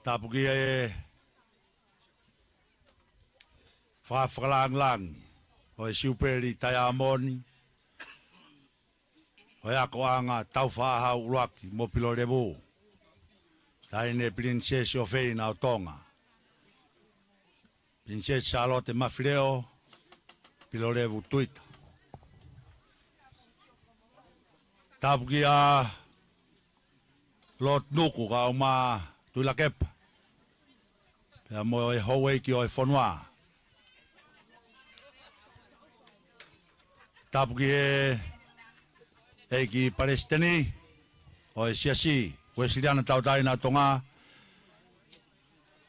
Tapuki e whawhakalang o e Siupeli Taiamoni o e Katoanga Taufa'ahau Pilolevu taine Princess of Feina o Tonga Princess Salote Mafile'o Pilolevu Tuita Tapuki a lot nuku ka uma tuila kepa pea mo e Houa ki o e whanua Tapuki e ki Palestini o e siasi koe siriana tautai na Tonga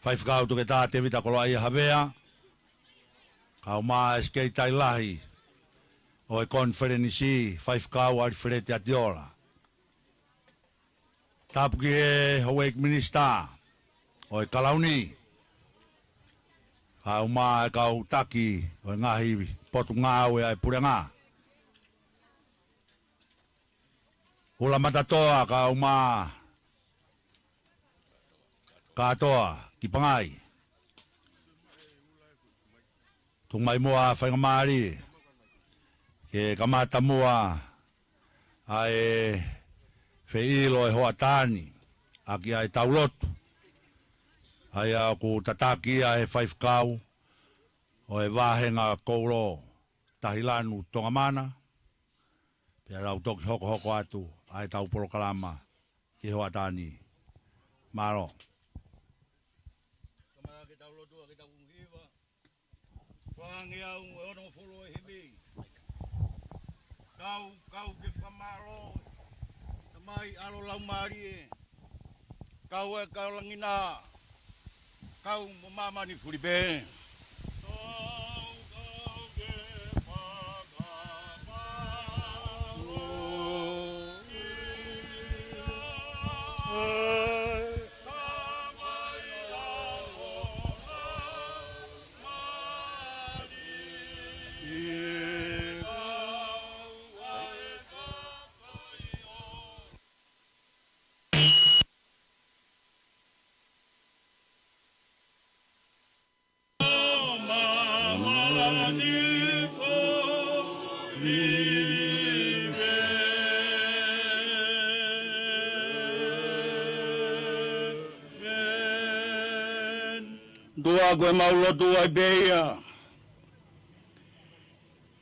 whaifkau tuke tā te vita koloa i Havea ka uma e skei tai lahi o e konferenisi whaifkau ari wherete atiola Tapuki e Houa Minister o e Kalauni ka uma e kau taki o e ngahi potu ngau e ai purenga Hula matatoa ka uma katoa ki Pangai Tungmai mua whaingamari ke kamata mua ai Feilo e hoa tani aki ai taulotu ai au ku tataki ai whaifkau o e wahenga kouro tahilanu tongamana pia rau toki hoko atu ai tau polokalama ki hoa tani maro Kamara ke taulotu ke tau kungiwa whangi au e ono folo e himi kau ke whamaro mai alo lau mari kau e kau langina kau mama ni furibe Dua koe maulo tua beia.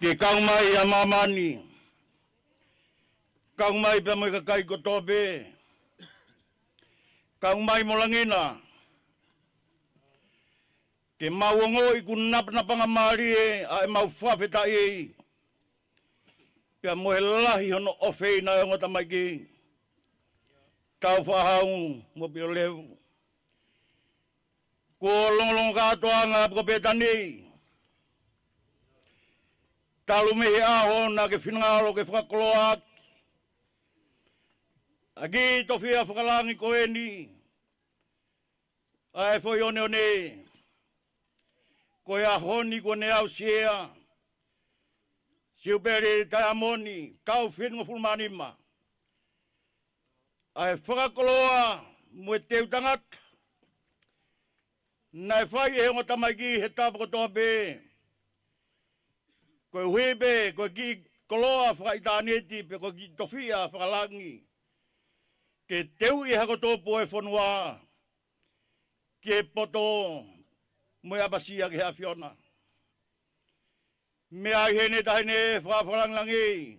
Ke kau mai a mamani. Kau mai pe moi kakai ko tobe. Kau mai molangina. Ke mau ngoi ku napa mari ai mau whawheta i. Pe mo lahi hono ofeina ngota mai ki. Taufa'ahau Pilolevu. Ko long Katoanga ko Petani. Talumehi aho na ke finangalo ke whakakoloak. Agi tofia whakalangi ko eni. Ai foi one. Ko ia honi ko ne au sia. Siupeli Taiamoni kau fingo fulmanima. Ai whakakoloa mo teu tangata. Nai whai e hongo tamaki he tapu ko tobe. Koe huibe, koe ki koloa whakaitaneti, pe koe ki tofia whakalangi. Ke teu i hako topu e whanua. Ke poto moe abasia ke hea whiona. Mea i hene tahine whakawhalangi.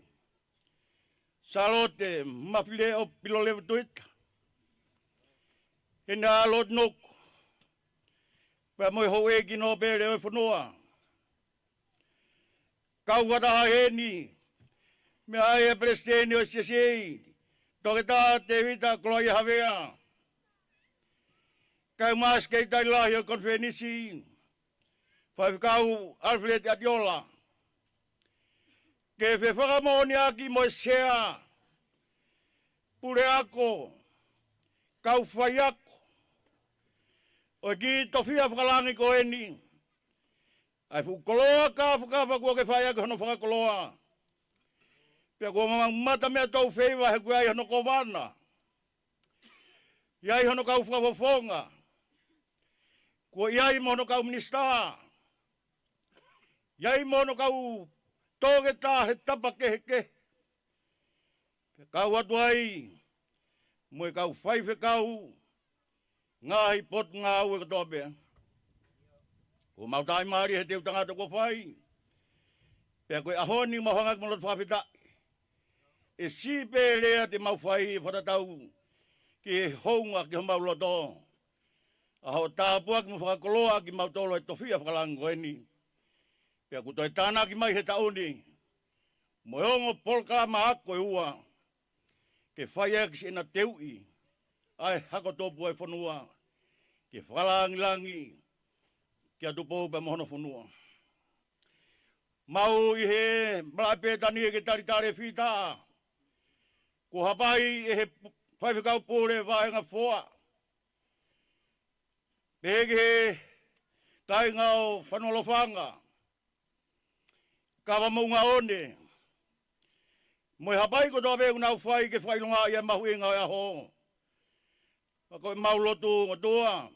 Salote, Mafile'o Pilolevu Tuita. Hene a lot noku. Pea moi Houa ki no pere o whanua. Kau wataha heni. Me ai e presteni o siasi. Toke tā te vita koloa i Havea. Kau maas kei tai lahi o konfenisi. Whaifkau alfilete atiola. Ke whewhakamoni aki mo sea. Pure ako. Kau whai ako. O ki tofia whakalangi ko eni. Ai whukoloa ka whakawa kua ke whai ako hono whakakoloa. Pea kua mata mea tau wheiwa he kua ai hono ko wana. Iai hono kau whakawafonga. Ko iai mono kau minista. Iai mono kau toge tā he tapa ke. Kau atu ai, moe kau whaife kau, ngahi pot ngā ue katoa pia. Ko mautai maari he teu tangata ko whai. Pea koe ahoni mahangak malot whawhita. E sipe lea te mau whai whatatau ki he hounga ki ho mauloto. Aho tāpuak mu whakakoloa ki mautolo e tofia whakalango eni. Pea kuto e tāna ki mai he tauni. Moeongo polka ma ako e ua. Ke whai ekisi ena teui. Ai hako topu e whanua. Ke whakalangi. Ki atu pou pe mohono whanua. Mau i he mlai Petani e ke taritare whita. Ko hapai e he whaiwhikau pōre vāhenga whoa. Pēke he kai ngau whanolowhanga. Kawa maunga one. Moe hapai ko tō pēku nau whai ke whailunga i a mahu inga i a ho. Ka koe maulotu ngotua.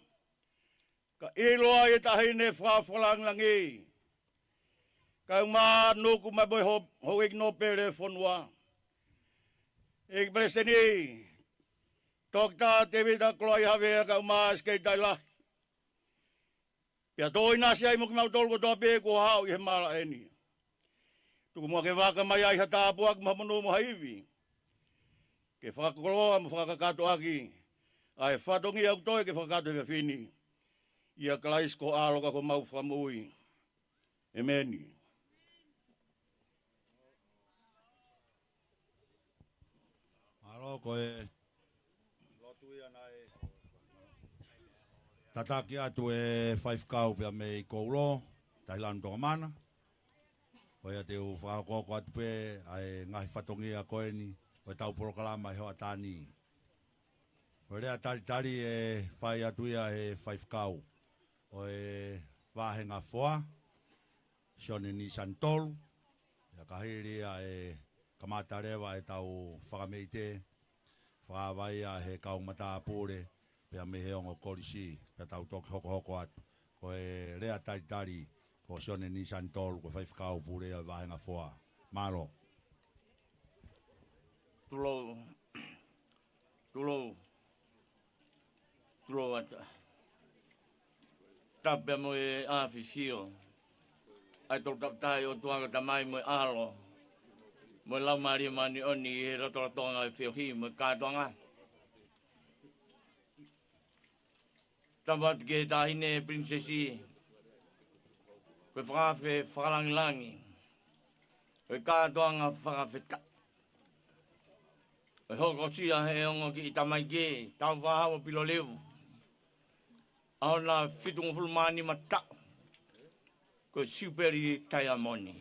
Ka iloa i tahine whawhalangi. Ka ngā nuku mai boi ho igno pere whanua. Eki preseni. Tokta te vita kloa i hawea ka ngā skei tai lahi. Pia tō inasi ai muki mau tolko tō pēku hao i he mara eni. Tuku mua ke waka mai ai hatapuak mahamunu mo haivi. Ke whakakoloa mo whakakato aki. Ai whatongi au toi ke whakakato he whini. Ia kalais ko aloka ko mau whamui. Emeni. Alo koe lotuia nai tataki atu e whaifkau pia me i koulo, Tailan tonga mana. Koe te u whakakoko atu pe ai ngahi whatongia koe ni, koe tau porokalama e hoa tani. Koe rea tari e whai atuia e whaifkau. O e wāhenga whoa, sione ni santolu, ia kahiria e kamatarewa e tau whakameite, whakawaia he kaumata apure, pia me he ongo Kolisi, pia tau toki hoko atu, ko e rea tari, ko sione ni santolu, ko whaifkau pure e wāhenga whoa. Malo. Tulo ata. Tape mo e afisio. Ai tol taptai o tuanga tamai mo alo. Mo lau mari mani oni e rotoratonga e whiohi mo Katoanga. Tamat ke tahine prinsesi. Koe whakawhe whakalangilangi. Koe Katoanga whakawheta. Koe hoko sia he ongo ki itamai ke. Taufa'ahau Pilolevu. Aona fitungo fulmani mata. Ko Siupeli Taiamoni.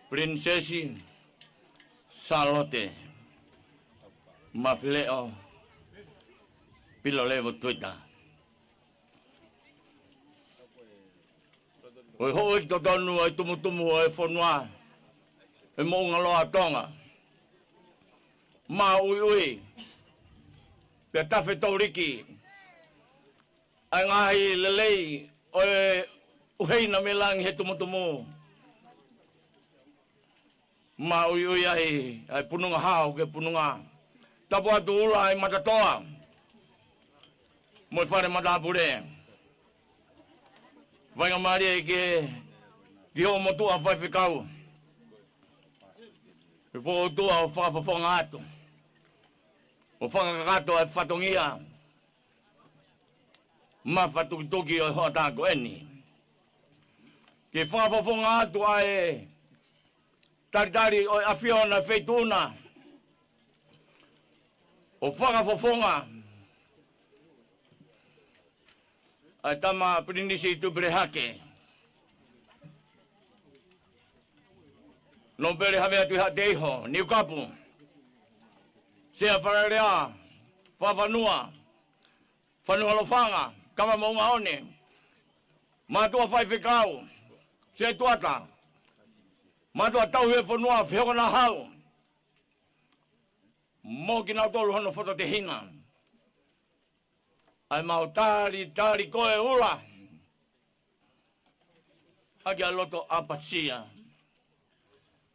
Prinsesi Salote. Mafile'o. Pilolevu Tuita. Oi ho ik totonu ai tumutumu ai fonua. E mo ngaloa Tonga. Ma ui. Pe tafe tauriki. Ai ngai lelei oe uhei na melangi he tumutumu. Ma ui ai pununga hao ke pununga. Tapu atu ula ai matatoa. Moi whare matapure. Whainga maari e ke ho motua whaiwhikau. E whootua o whakawhawhonga atu. O whakakato ai whatongia. Ma whatuki o hoa tāko eni. Ke whakawhawhonga atu ai taritari o awhiona wheituna. O whakawhawhonga. Ai tama prinisi tu brehake. No pere have atu ha teiho, niu kapu. Sea whararea, whawanua, whanua lofanga. Kama maunga one, matua whaiwhikau, se tuata, matua tau he whanua, whihoko na hau, mō ki nau tolu hono whoto te hina. Ai mau tari koe ula. Agi a loto apasia.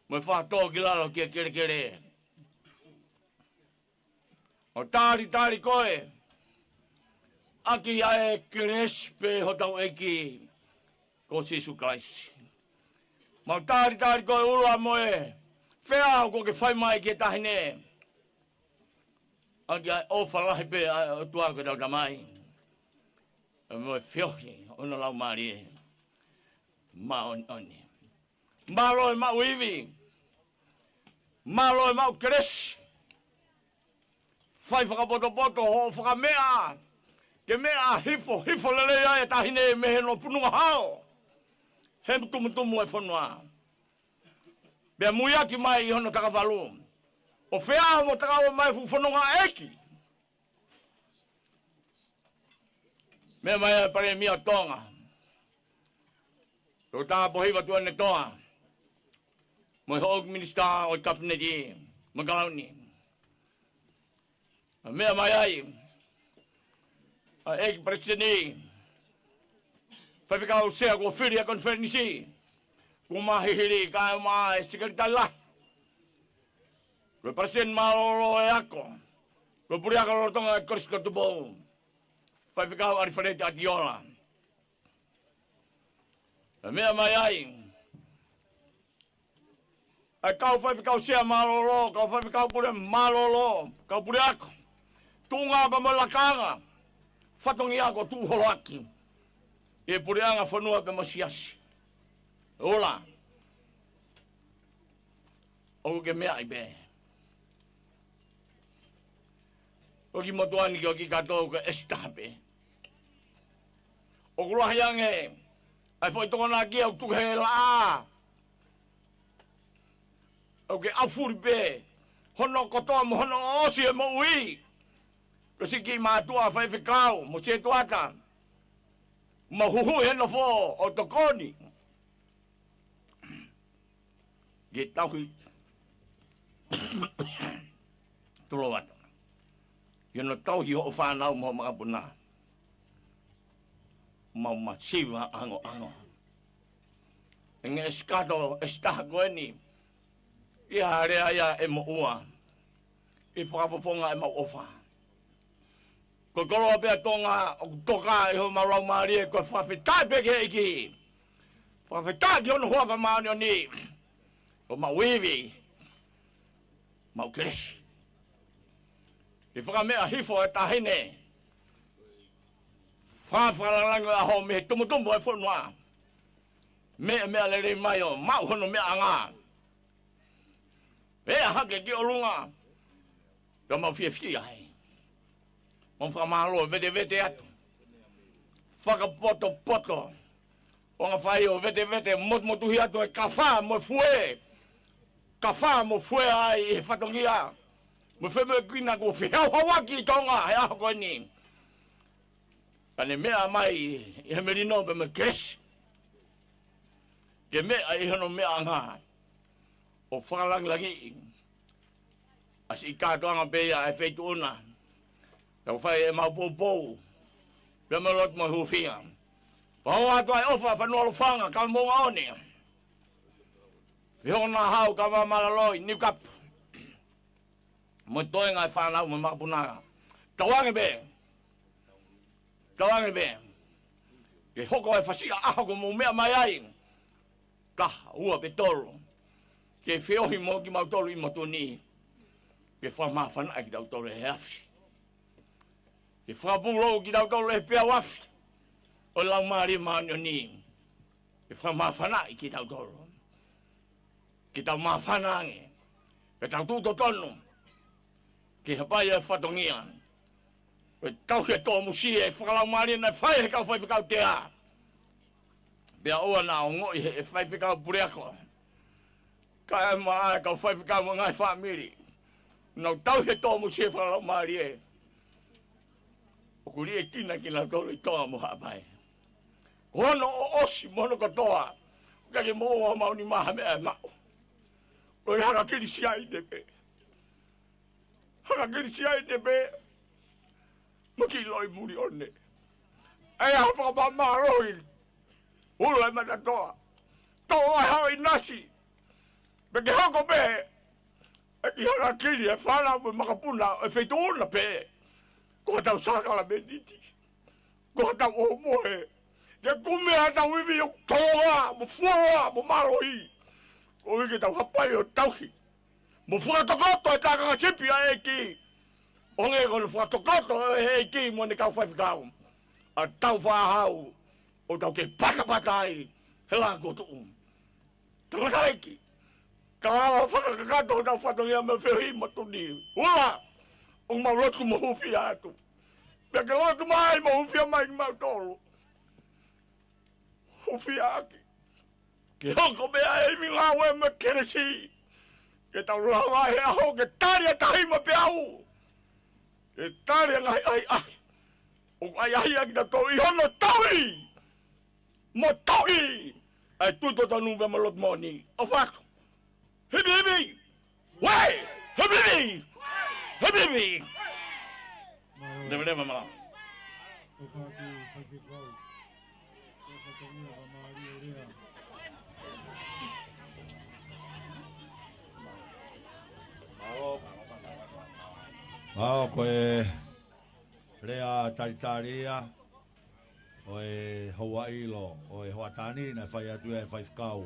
Mo whātō ki lalo kia kere. O tari koe. Aki ae kerespe ho tau eki. Ko Sisu Kraisi. Mau tari koe ula moe. Whea ko ke whai mai ki tahine. Aki ae ofalahi pe o tuako tau tamai. Moe whiohi. Ona lau maari e. Ma oni. Maloi mau iwi. Maloi mau keresi. Whai whakapoto ho whakamea. Ke mea hifo lele ia e tahine mehe no pununga hao. He tumutumu e whanua. Bea muiaki mai i hono takawhalu. O whea mo takawa mai whanunga eki. Mea mai e pare mia Tonga. Tō tā pohiwa tuane Tonga. Moi ho'ok minista o kabineti magalauni. Mea mai ai. Eki presidenti. Whawhikau sea ko whiri a konferenisi. Ko mahihiri ka mai sekretala. Ko presidenti malolo e ako. Ko puri ako lortonga e koriska tubo. Whawhikau arifarete atiola. Mea mai ai. Kau whawhikau sea malolo. Kau whawhikau pure malolo. Kau puri ako. Tunga pa malakanga. Whatongi ako tūholo aki. E pureanga whanua pe masiasi. Ola. O ke mea i be. O ki motuani ki o ki katou ka estape. O kulahiange. Ai foi tokona ki au tuhe la. O ke aufuri pe. Hono kotoa mo hono osi e mo ui. Kasi ki mātua whaiwhikau, mo se tuata. Mahuhu he no fo o tokoni. Ge tauhi. Turo wata. Yo no tauhi ho whanau mo makapuna. Mau masiwa ango. Nge eskato estaha koeni. Ia harea ia e mo ua. I whakapofonga e mau ofa. Ko kolo pe Tonga o toka e ho marau mari ko whawhetai peke iki. Whawhetai ki ono huaka maani o ni. O mauiwi. Mau keresi. I whakamea hifo e tahine. Whawhalalango a ho me tumutumbo e whanua. Mea lere mai o mau hono mea anga. Ea hake ki o lunga. Ka mau fia hei. Mon whamalo vete atu. Whakapoto. O ngā whai o vete motuhi atu e kawha mo fue. Kawha mo fue ai e whatongia. Mo wheme kuina ko whihau hawaki Tonga he aho koe ni. Kane mea mai i he merino pe me kresi. Ke mea i hono mea ngā. O whakalangi. As i Katoanga pe ia e wheitu una. Tau whai e mau pou. Pia me lot mo huwhinga. Pahau atu ai ofa whanua lo whanga ka monga oni. Whihona hau ka mamaloi niu kapu. Mo toenga e whanau mo makapunaga. Tawangi be. Ke hoko e whasia aho ko mo mea mai ai. Ka ua pe tolo. Ke whiohi mo ki mau tolo i mo tuni. Ke whama whana ki tau tolo e hafsi. Ke whapuro ki tau tolo e pia wafi. O lau maari maani o ni. Ke whama whana ki tau tolo. Ke tau maa whana ange. Ke tau tūto tonu. Ke hapai e whatongia. Ke tau he tō musi e whakalau maari na whai he kau whai whikau te a. Pia oa na o ngoi he whai whikau pureako. Ka e maa kau whai whikau mo ngai whamiri. Nau tau he tō musi e whakalau maari e. O kuri e kina ki lau tolo i toa mo hapai. Hono o osi mono katoa. Kake mo o mauni maha mea mao. O i haka kiri siai te pe. Haka kiri siai te pe. Mo ki loi muri one. Ai a whakamamāroi. Ula matatoa. Toa hao inasi. Peke hako pe. I hana kiri e whana mo makapuna e whaitona pe. Ko tau sakala beniti. Ko tau o moe. Ke kume a tau iwi o toa, mo fua, mo marohi. O ike tau hapai o tauhi. Mo fua tokoto e tākanga sipi a eki. O nge kono fua tokoto e eki mo ne kau whaifikau. A tau whahau. O tau ke patapatai. Hela koto Tangata eki. Kau whakakato tau whatongia me whihi matuni. Ula! O maulotu mo hufi atu. Pea ke lotu mai mo hufi a mai ki mau tolu. Hufi aki. Ke hoko mea e minga ue me keresi. Ke tau lawa he aho ke tari a tahima pe au. Ke tari a ngai ai ai. O ai ai aki ta tau i hono taui. Mo taui. Ai tuto tanu me malot moni. O whatu. Hibi hibi. Wai. Hibi hibi. Hibi hibi. Deve deve mala. Ao koe rea taritaria o e Houa ilo o e Hoatani na whai atu e whai whakau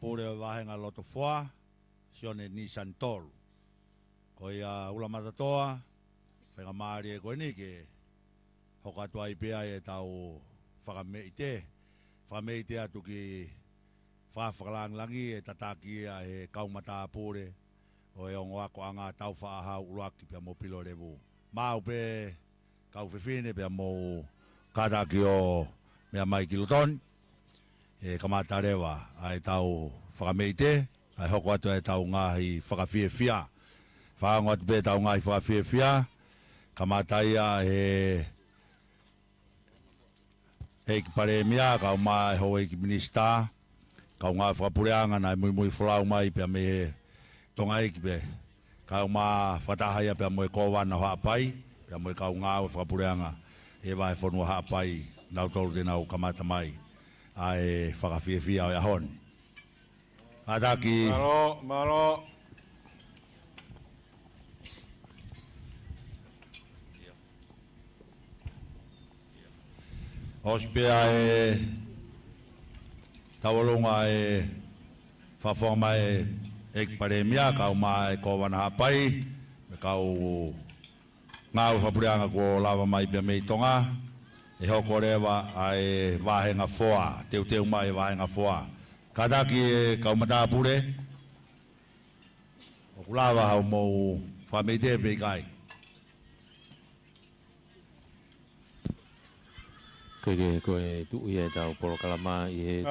pure o wahenga loto whoa sione ni santolu ko ia ula matatoa whenga maari e koe ni ke hoka atua i pia e tau whakameite atu ki whawhakalangi e tataki e kaumata pure o e ongo ako anga tau whaahau uruaki pia mo Pilolevu. Mau pe kau whiwhine pia mo kataki o mea mai kilotoni. E kamata rewa ai tau whakameite, ai hoko atu e tau ngahi whakawhiewhia. Whaango atu pe tau ngahi whakawhiewhia. Kamata ia e ki pare mea, kau maa e ho e ki minista. Kau ngā whakapureanga nai mui whulau mai pia me Tonga iki pe kau ma whatahaya pe moe kowana hoa pai pe moe kau ngā whakapureanga e vai whanua haa pai nau tolu te nau kamata mai a e whakawhiewhia o e ahoni. Ataki Malo Ospea e tawalunga e whawhonga e pare mea kau mai ko wana hapai kau ngau whapureanga ko lava mai pia mei Tonga e hoko rewa ai wahenga whoa teu mai wahenga whoa kataki e kau matapure o kulava hau mou whameite pei kai koe tu ia tau porokalama i he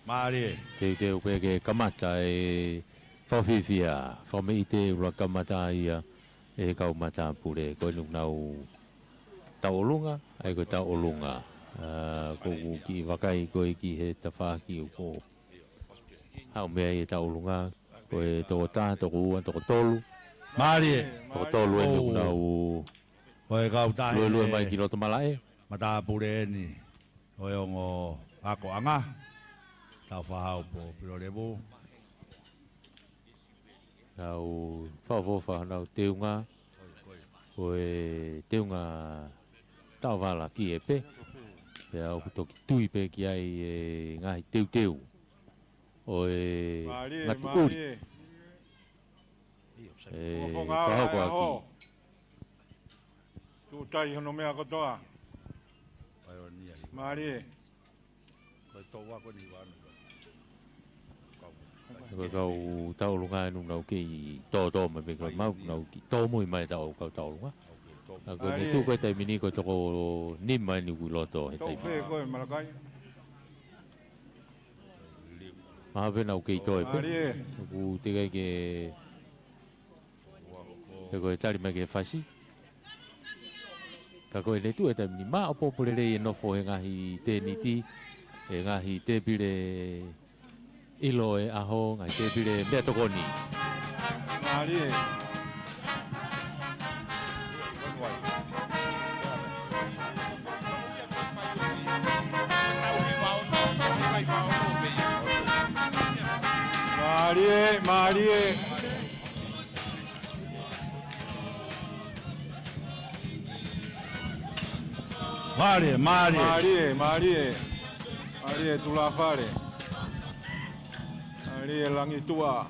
Marie. Te koe ke kamata e whawhiwhia, whameite ura kamata ia e kau mata pure, koe nuk nau tau olunga, ai koe tau olunga. Ko ki wakai koe ki he tawhaki uko. Hau mea i tau olunga, koe toko tā, toko ua, toko tolu. Marie. Toko tolu e nuk nau Koe kau tahi lue mai ki roto malae. Mata pure ni. Koe ongo ako anga. Tau whahau po Pilolevu. Nau whawhofa nau teunga. Koe teunga tau wala ki e pe. Pe au toki tui pe ki ai e ngahi teu. O e ngatu uri. E whahauko aki. Tuita i hono mea kotoa. Marie. Koe tau wako ni wanu. Koe kau tau lunga nung nau ki tō me pe koe mau nau ki tō mui mai tau kau tau lunga. Koe ne tū koe taimini koe toko nim mai ni kui loto he taimini. Tau whee koe malakai. Maha pe nau kei tō e pe. Marie. Ku te kai ke... Te koe tari mai ke whasi. Ka koe ne tū e taimini maa opo purere e nofo he ngahi te niti. E ngahi te pire... Ilo e aho ngai te pire mea tokoni. Marie. Marie, Marie. Marie, Marie. Marie, Marie. Marie tulafare. Marie langitua.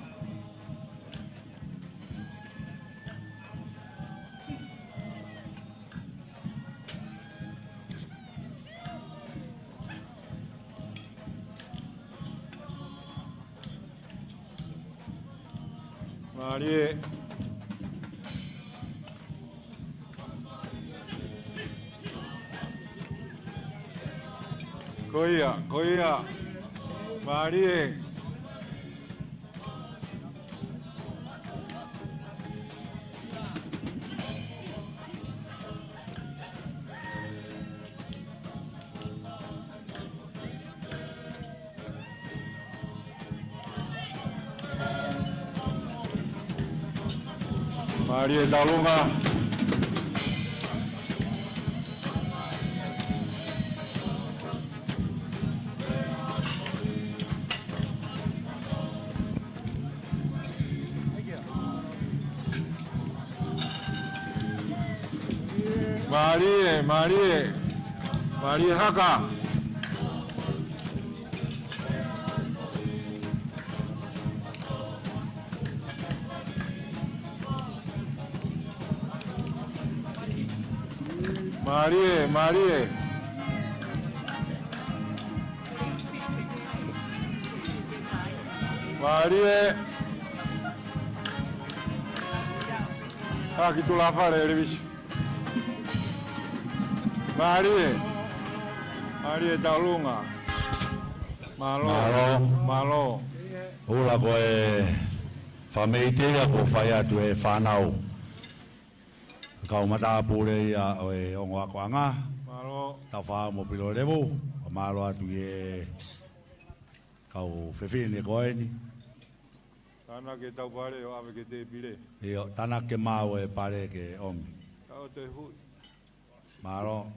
Marie. Koia, Koia. Marie. Marie Dalunga. Marie, Marie. Marie Haka. Marie, Marie. Marie. Aqui tu lá fora, bicho. Marie. Marie Dalunga. Malo. Malo. Malo. Ula ko e whameitea ko whai atu e whanau. Kau mata pure ia o e ongo akoanga. Malo. Taufa'ahau Pilolevu. O malo atu e kau whewhine koeni. Tana ke tau pare o ave ke te pire. Io, tana ke mau e pare ke omi. Tau te hui. Malo.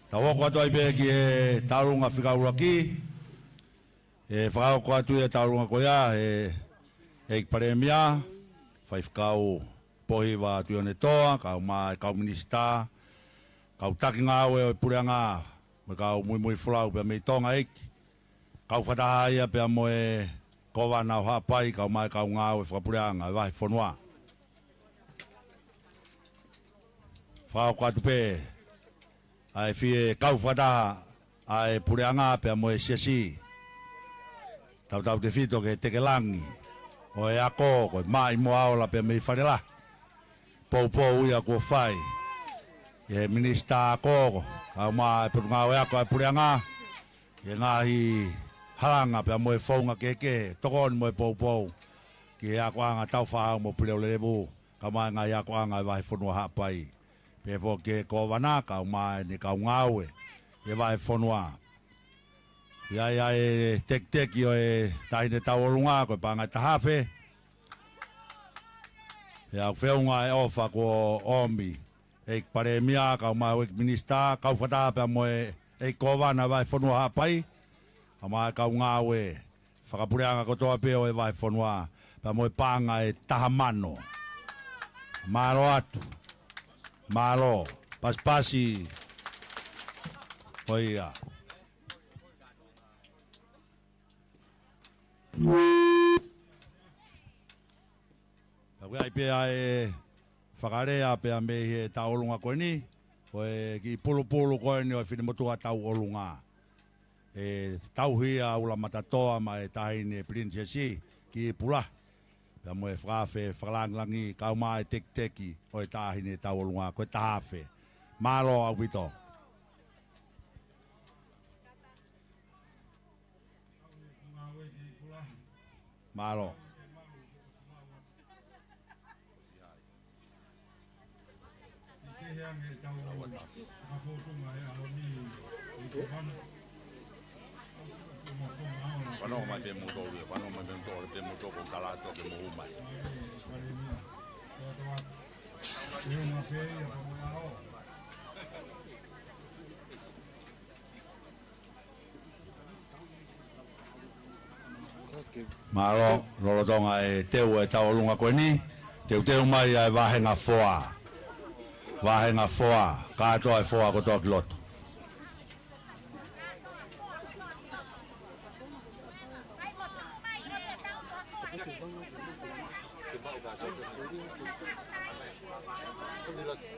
Tawa ko atu ai pe ki e taurunga whikaura ki. E whakau ko atu e taurunga ko ia e pare mia. Whai whakau pohi wa tuione toa, kau mai, kau minista, kau taki ngā oe o pureanga, me kau mui whulau pia mei Tonga eiki. Kau whataha ia pia moe kowa nau hapai, kau mai kau ngā oe whakapureanga, e wahi whanua. Whao katu pe, ai fie kau whataha, ai pureanga pia moe siasi. Tau te whito ke teke langi, o e ako, ko mai mo aola pia mei wharela. Pou ia ko whai. E minista koko. Kau mai puru ngā oe ako e pureanga. E ngāhi haranga pia moe whaunga keke. Tokoni moe pou. Ki e ako anga Taufa'ahau Pilolevu. Kau mai ngā i ako anga e wahi whanua hapai. Pe fo ke ko wana kau mai ni kau ngā oe. E wahi whanua. Ia e tek o e tahine tau olunga ko e pangai tahawhe. E au wheunga e ofa ko omi. E pare mia kau mai wik minista. Kau whataha pia moe e kowana vai whanua hapai. Kau mai kau ngā oe. Whakapureanga kotoa peo e vai whanua. Pia moe panga e tahamano. Malo atu. Malo. Paspasi. Oia. Kau ai pia e whakarea pia me he tau olunga koe ni. Ko e ki pulu koe ni o e whinemotua tau olunga. E tau hia ula matatoa ma e tahine princesi ki pula. Pia mo e whakawhe whakalanglangi kau mai teki o e tahine tau olunga koe tahawhe. Malo au pito. Malo. Quando mai abbiamo motori, quando mai abbiamo motori con calato che mo mai. Malo, lolo tonga e teu e tau lunga koe ni. Teu mai e wahenga foa. Wahenga foa. Katoa e foa kotoa ki loto.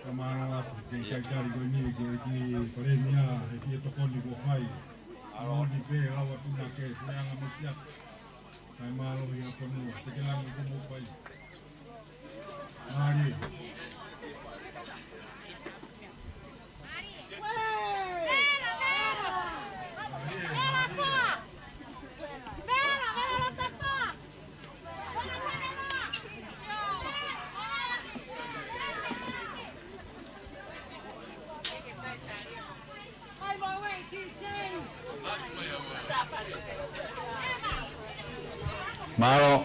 Kamara ki kari koe ni ki korenia e ki e tokoni ko whai. Aoni pe rawa tuna ke whianga misia. Kai malo i a konua, te ke langi ko mo whai. Mari. Malo.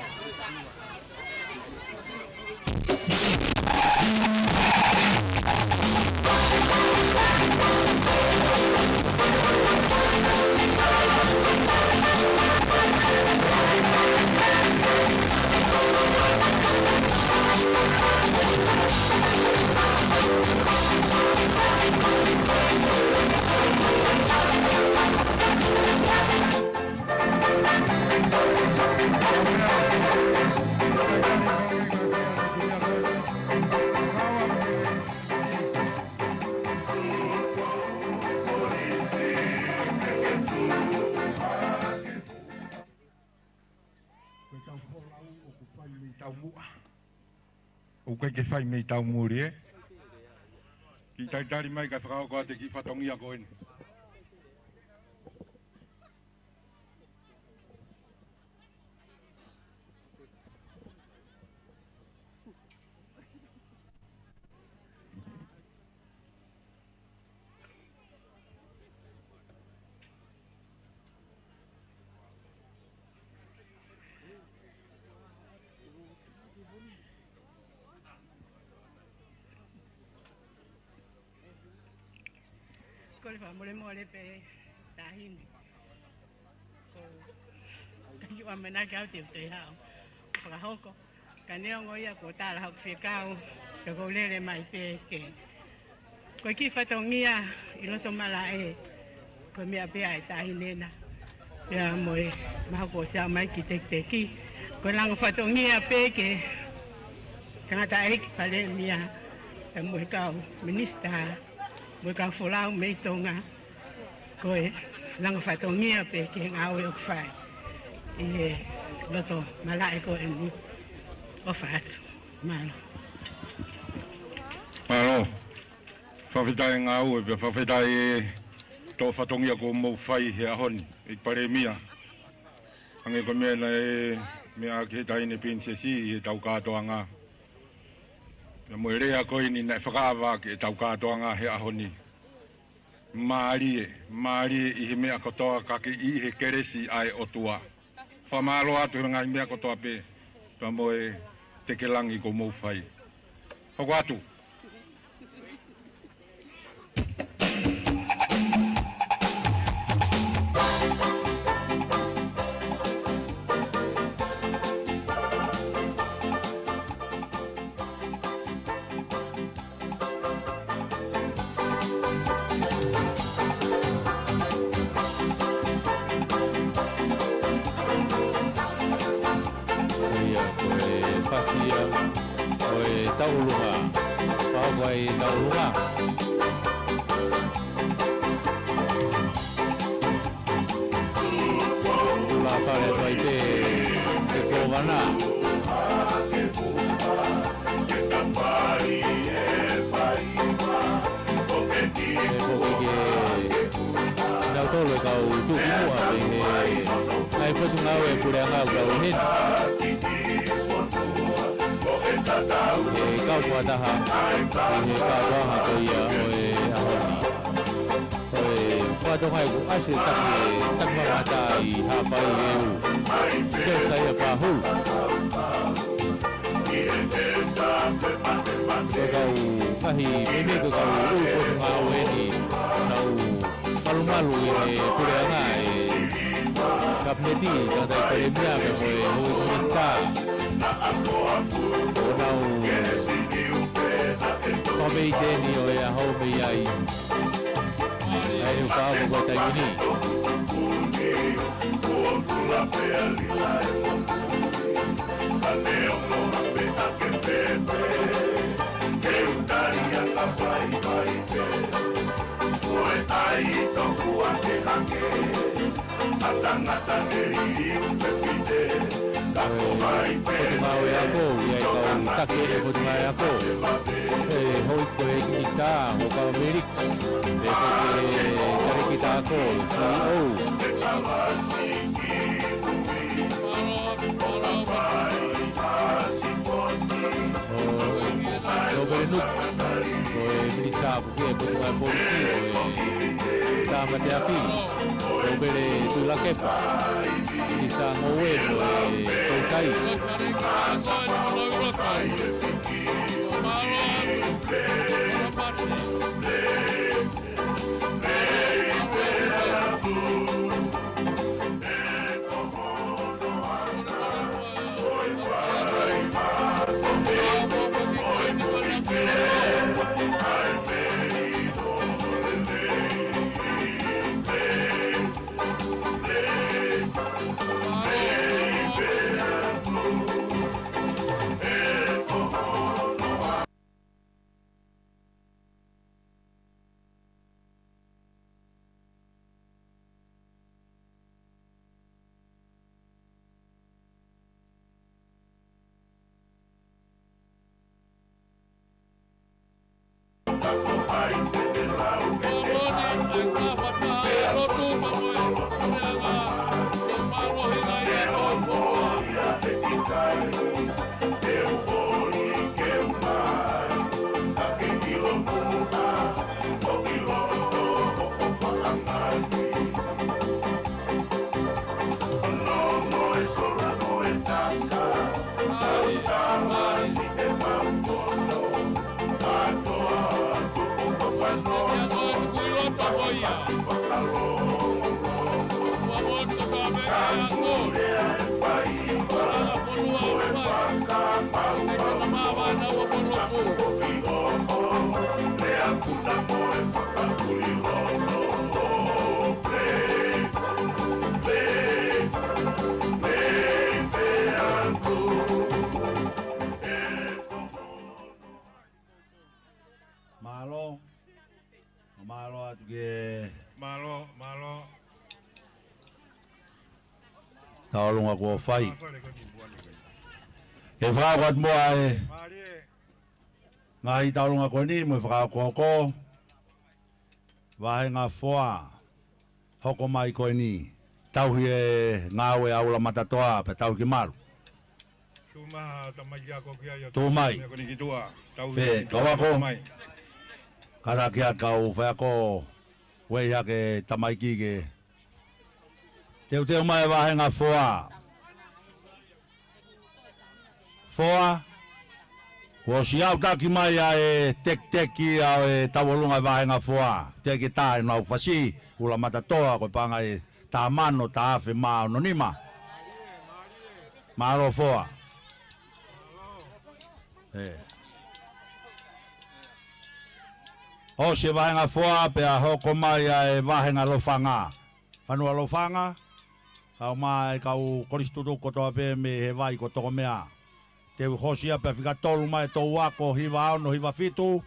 O kai ke whai mei tau muri e. Ki taitari mai ka whakao koa te ki whatongia koe ni. Ko le whamore pe tahini. Ko kaki wa mena ki au te utei hao. Whakahoko. Ka neongo ia ko tāra hau whikau. Ka ko lere mai pe ke. Ko ki whatongia i loto mala e. Ko mea pea e tahinena. Ia moe maha ko sea mai ki te ki. Ko lango whatongia pe ke. Kangata e pale mia. Ka moe kau minista. Mo ka folau me Tonga ko e langa whatongia pe ki ngau e o whai i loto malai ko e ni o whatu malo. Malo, whawhitai ngau e whawhitai e tō whatongia ko mou whai he ahoni i pare mia. Ange ko mea na e mea ki he taine pinsesi e tau Katoanga. Na mo rea koe ni na whakaawa ki e tau Katoanga he ahoni. Maari e i he mea kotoa kake i he keresi ai o tua. Whamaro atu ngai mea kotoa pe. Pa mo e teke langi ko mou whai. Hoko atu. kapneti kada ipalemia ke mo hui sta onau kome iteni o e ahau me ai ai o kao ko Taiamoni Mau e ako, ia e kau takere ko tunga e ako. Hoi ko e kinista, o kau Amerika. E koke kare kita ako, CEO. O berenuk, o e minista puke ko tunga e polisi, o e sama te api. O bere tula kepa. Minista ngowe ko e Tuita. Taolunga ko fai. E whaka wat mua e. Ngā hi taolunga ko ni mo whaka ko. Wahe ngā whoa. Hoko mai ko ni. Tauhi e ngāwe aula matatoa pe tau ki malu. Tū mai. Whe, kawa ko. Kara kia kau whako. Wei hake tamaiki ke. Teu mai wahe ngā whoa. Whoa. Wo si au taki mai a e tek-teki a e tawalunga wahe ngā whoa. Teki tā e nau whasi. Ula matatoa koe pangai tā mano tā awhi mā anonima. Mālo whoa. O si wahe ngā whoa pe a hoko mai a e wahe ngā lofanga. Whanua lofanga. Au mai kau Kolisi Taufa'ahau pe me he vai ko toko mea. Te hosia pe whika tolu mai tō wako hiwa ono hiwa fitu.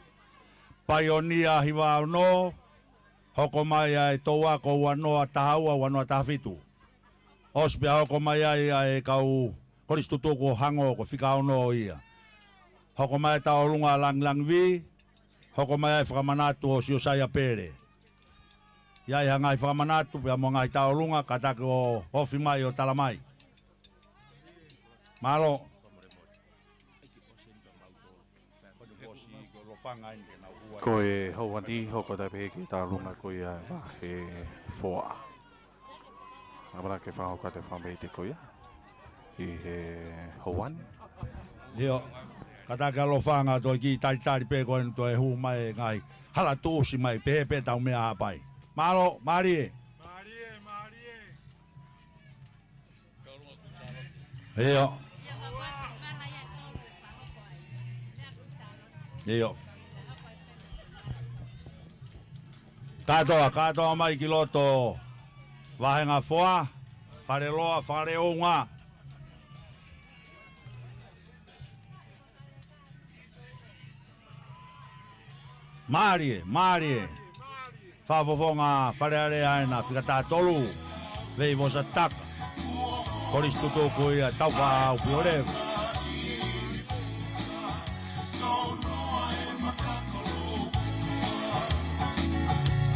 Paionia hiwa ono. Hoko mai ai tō wako wanoa tahaua wanoa tahafitu. Ospe hoko mai ai kau Kolisi Taufa'ahau hango ko whika ono ia. Hoko mai taolunga lang vi. Hoko mai ai whakamanatu o siosaya pere. Iai hangai whakamanatu pia mo ngai taolunga katake o hofi mai o talamai. Malo. Ko e Houa ni hoko tai pe ki taolunga ko ia wahe whoa. Abara ke whahoka te whamei te ko ia. I he Houa ni. Leo. Katake alofanga toi ki tari pe ko en toi hu mai ngai. Hala tūsi mai pe tau mea hapai. Malo, Marie. Iyo. Iyo. Katoa mai ki loto vahenga foa, whareloa, whareonga. Marie. Whawawonga, wharearea aina, whikata tolu, vei vosa taka. Kolisi Taufa'ahau Taufa'ahau Pilolevu.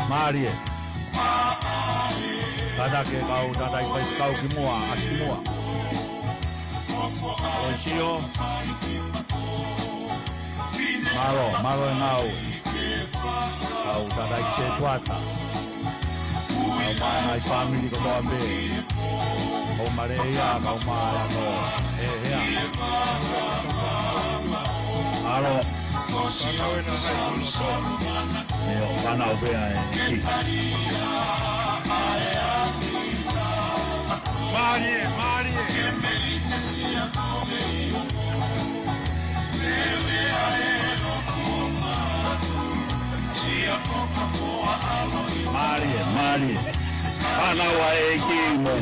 Marie. Tatake kau tatai pais kau ki mua, asi mua. Oisio. Malo e ngau. Kau tatai se tuata. Kau mai family ko toa me. Kau mareia, kau maa no. Hea. Malo. Eo, whanau bea e ki. Marie. Marie. Whanau e ki mo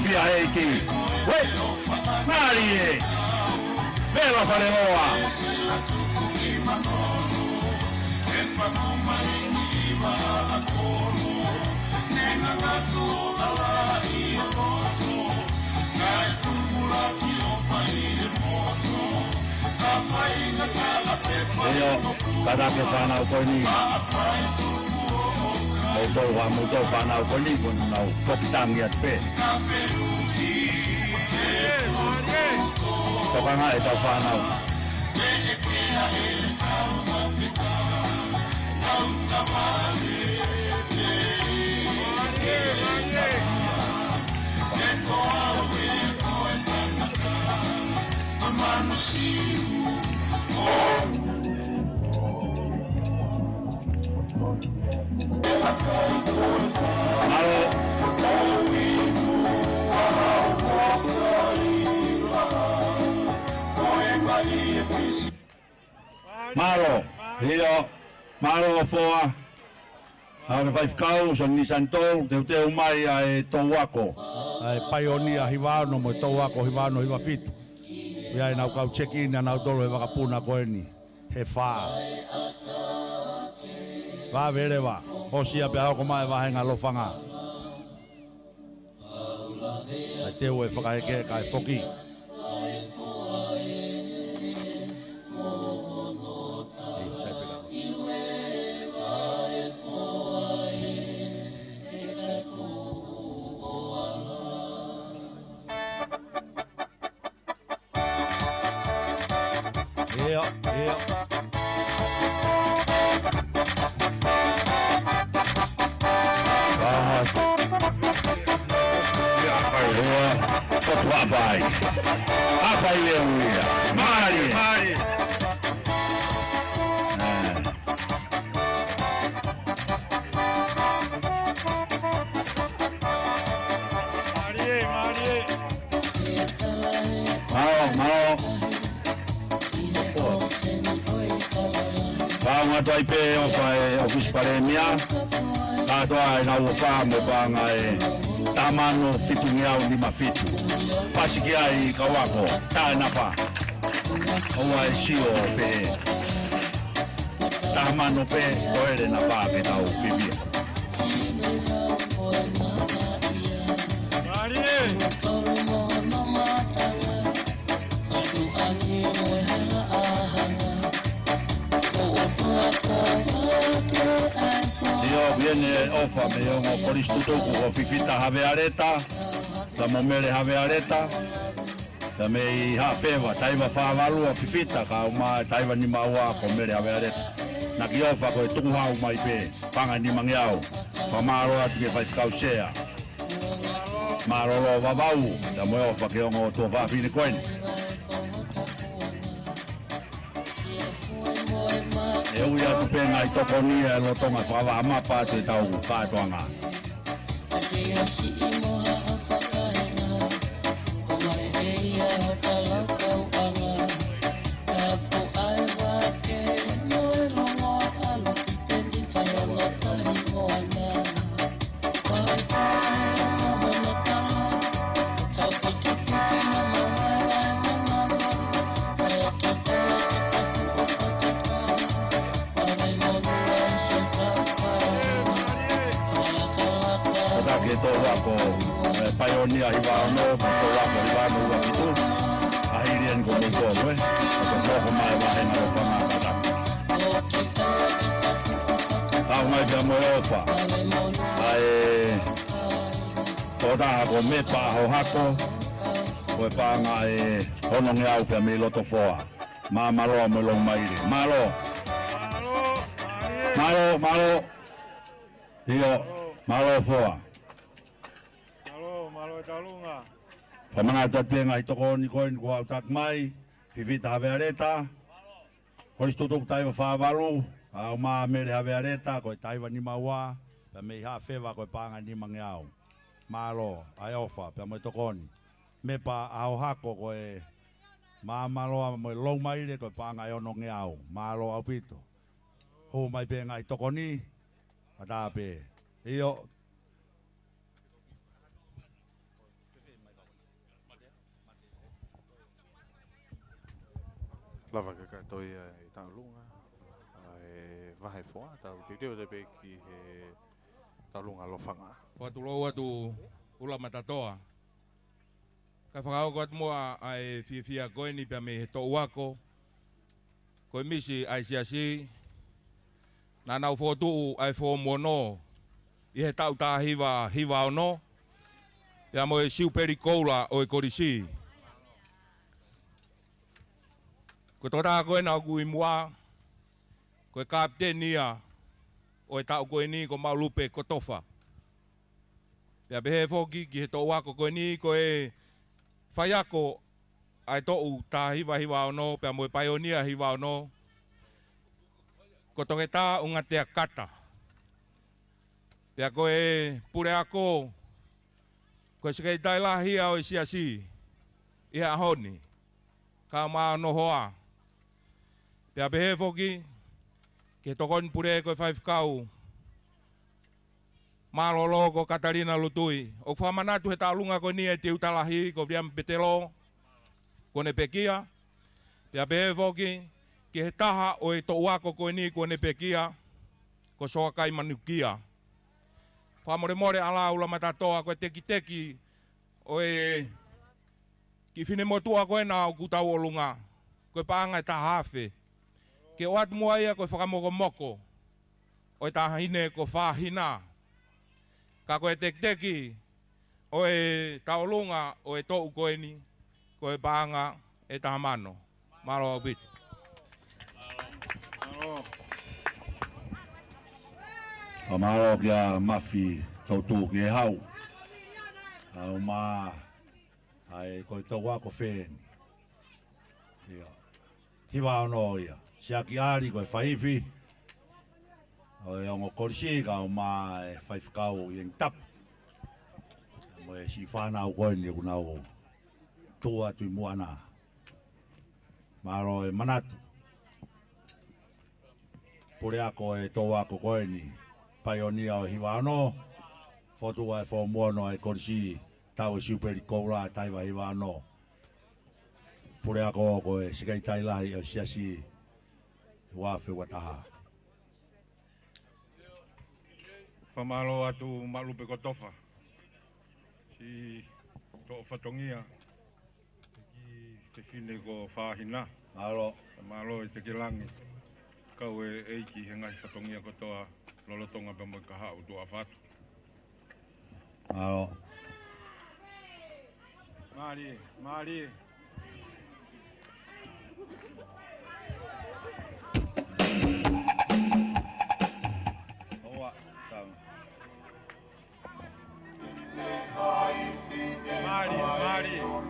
fia e ki. Wait! Marie! Bela Mafile'o. Yo, kada ke whanau koni. Mautou whanau koni kun nau whokitangi at pe. Tokanga e tau whanau. Malo foa. Hane whaifkau son nisantou teu mai ai tauako. Ai paionia hivano mo tauako hivano hiva fitu. Ia nau kau check-in na nau tolo e wakapuna koeni. He wha. Wa verewa. Hosia pe hako mai wahenga lofanga. Ai teu e whakaheke kai foki. Yeah. Apa ile uya? Mari. Mau. Pangai toi pe o fai office paremia. Katoa na o famo pangai. Tamano fitungiau ni mafitu. Pasiki ai kawako. Ta na pa. Houa e sio pe. Tamano pe oere na pa pe tau pipia. Viene ofa me yo Kolisi Taufa'ahau fifita haveareta, la momere haveareta, la me hafeva taiva favalu fifita ka uma taiva ni maua ko mere haveareta. Na ki ofa ko tuhau mai pe panga ni mangiau, fa maro at ke fai kausea. Maro lo vavau, la mo ofa ke ngo to va fini koen. Eu ia tu pena I tokonia lo Tonga whawa mapa te tau Katoanga. to wako pioneer hi wa no to wako hi wa no wa pitu a hirian ko ko ko mai wa he na fa ma ta a mai ga mo fa ai toda ko me pa ho hako ko pa nga ono nge au pe me loto foa ma malo mo lo mai malo io malo foa Malo talunga. Pamana tatenga itoko ni koin ko tak mai vivita havereta Koristo tok tai fa valu a ma mere havereta ko tai va ni mawa pe me ha feva ko panga ni mangiao malo aiofa pe mo tokoni me pa ao hako ko ma malo mo long mai le ko panga yo no ngeao malo au pito ho mai pe ngai tokoni ata pe io lava ka toi i tau lunga vai foa tau te pe ki tau lunga lo fanga Watu lo watu ula matatoa. Ka whakao ko mua ai fia koe ni pia me to wako. Koe misi ai siasi. Na nau fotu ai fo mono. I he tau tā hiwa ono. Pia mo e Siupeli koula o e Kolisi. Ko tō koe na kui mua. Koe kaptenia o e tau koe ni ko maulupe ko tofa. Pea behe foki ki he tō wako koe ni koe whaiako ai tōu tā hiwa ono, pea moe pioneer hiwa ono. Ko tonge tā unga tea kata. Pea koe pure ako, koe sekei tai lahia o siasi, iha honi, ka maa no hoa. Pea behe foki, ke tokon pure koe 5 kau, Malolo ko Katarina lutui. O whamanatu he tālunga ko ni e te utalahi ko Viam Petelo. Ko ne pekia. Pea behe foki. Ki he taha o e to'uako ko ni ko ne pekia. Ko soakai manukia. Whamore ala ula matatoa ko teki. O e ki whine motua ko e nā o kutau o lunga. Ko e paanga e tahawhe. Ke o atu mua ia ko e whakamoko. O e tahine ko whahina. Ka koe teki, o e taolunga, o e tōu koe ni, koe pāanga e tahamano. Malo au bitu. Malo kia mafi tautu ki e hau. Au mā, ai koe tō wako whēni. Hiwa ono ia. Siaki ari koe whaifi. O e ongo Kolisi ka o mā e whaifkau i tap. Mo e si whanau koe ni kuna o tua tui muana. Maro e manatu. Pure ako e tō wako koe ni. Pioneer o hiwa ano. Fotua e whao muano e Kolisi. Tau e Siupeli koura e taiwa hiwa ano. Pure ako ko e sikai tailahi o siasi. Wafe wataha. Whamalo atu malupe ko tofa. Si tō whatongia. Te whine ko whahina. Malo. Malo i te kilangi. Kau e eiki he ngai whatongia ko toa lolotonga pa mo ka hau tua whatu. Malo. Mari. Houa, tau. Mari. Taiamoni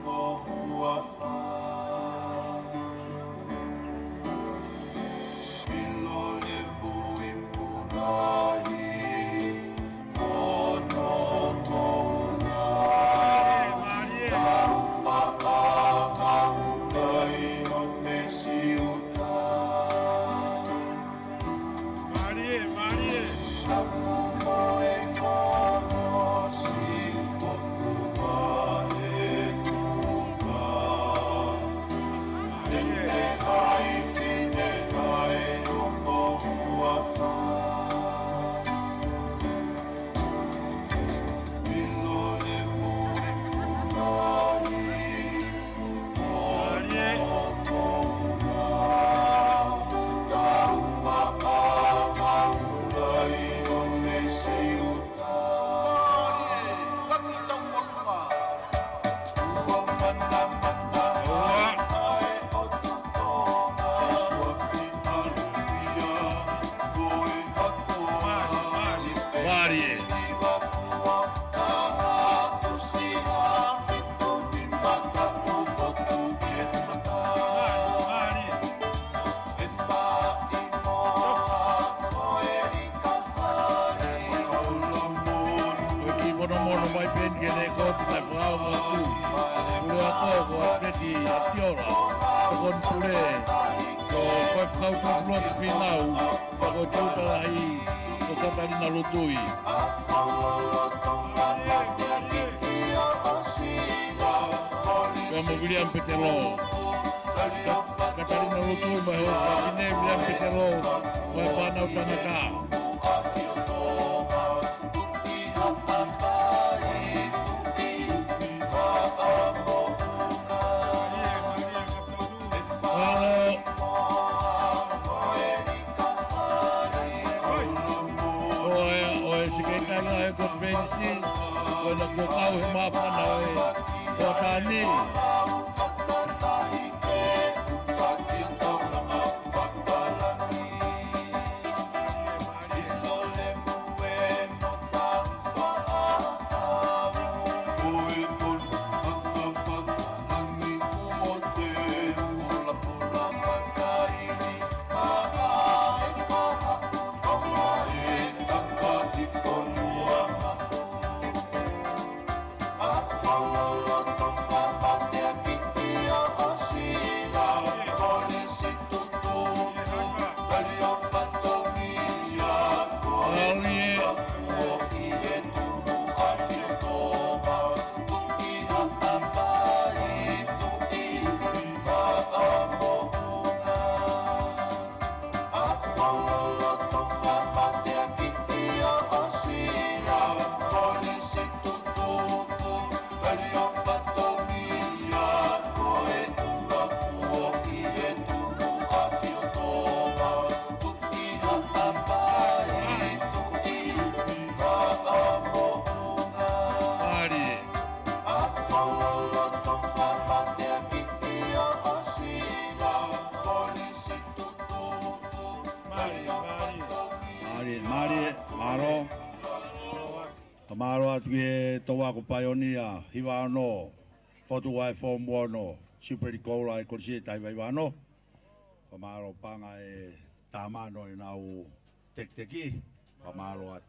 e whakautua ki whinau, whako Tuita lahi o Katarina Lutui. Pea mo William Petelo. Katarina Lutui mai ho whakine William Petelo mai whanau tangata. Konvensi, kena kau tahu apa nak Petani. Toa ko paionia hiwano fotu wai form 1 Siupeli koula e Kolisi Taufa'ahau pamalo Pangai tamano inau tek-teki pamalo at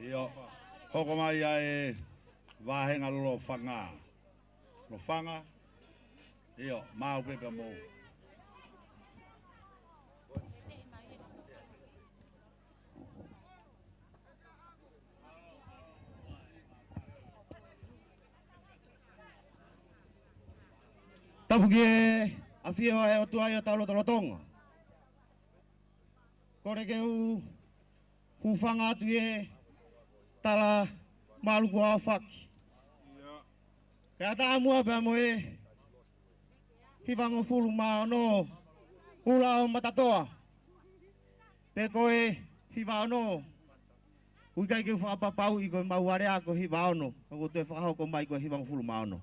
iyo hoko mai ai vahenga lo fanga iyo mau pepe mo Tapuki a whia e o tuai o talo Tonga. Kore ke whanga atu e tala maluku a whaki. Kea tā mua pia mo e hiwango fulu maa no hula o matatoa. Pe koe hiwa no uikai ke whakapapau i koe mauare a ko hiwa no. Ako te whakahoko mai koe hiwango fulu maa no.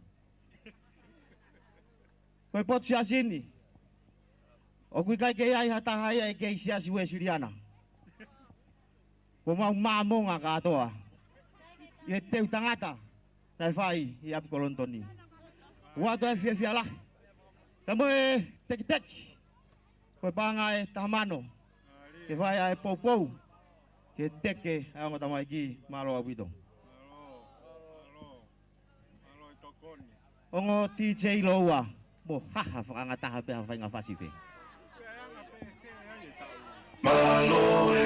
Koe potu siasini. O kui kai kei ai hata hai e kei siasi ue siriana. Ko mau maamonga katoa. I he teu tangata. Tai whai i apu kolontoni. Wato e fia lah. Kamo e teki. Koe panga e tahamano. Ke whai a e pou. Ke teke e ongo tamai ki malo abuito. Ongo TJ Loua. Mo haha whakangataha pēha whainga whasipe. Malo e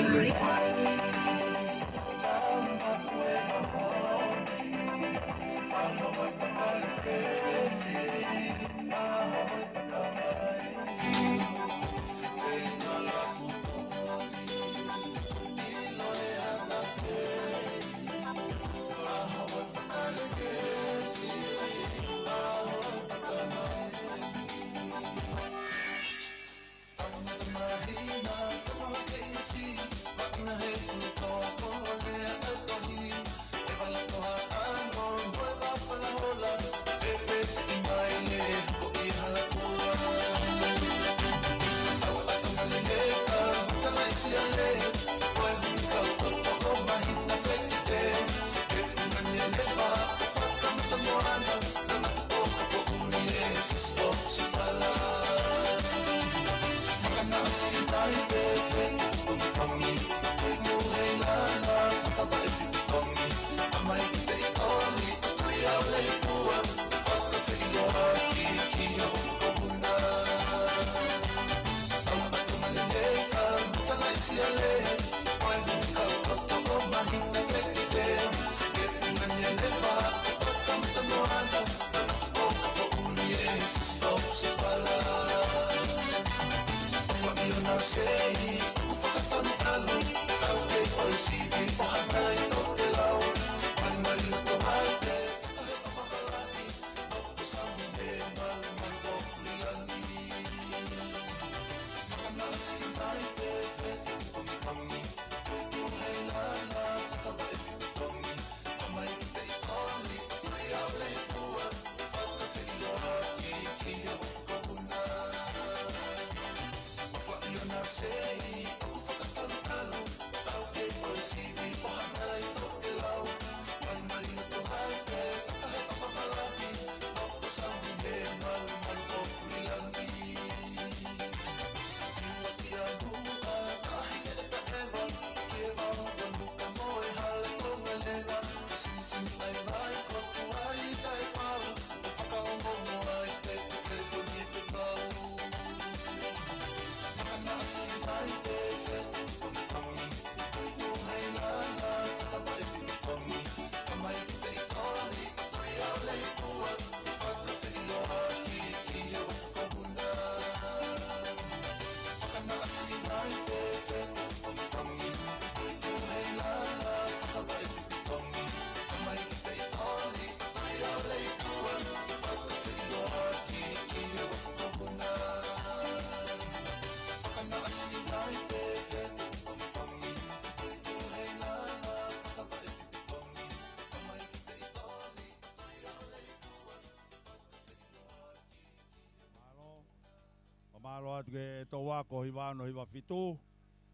Malo atu ke tō wako hi wāno hi wafitu.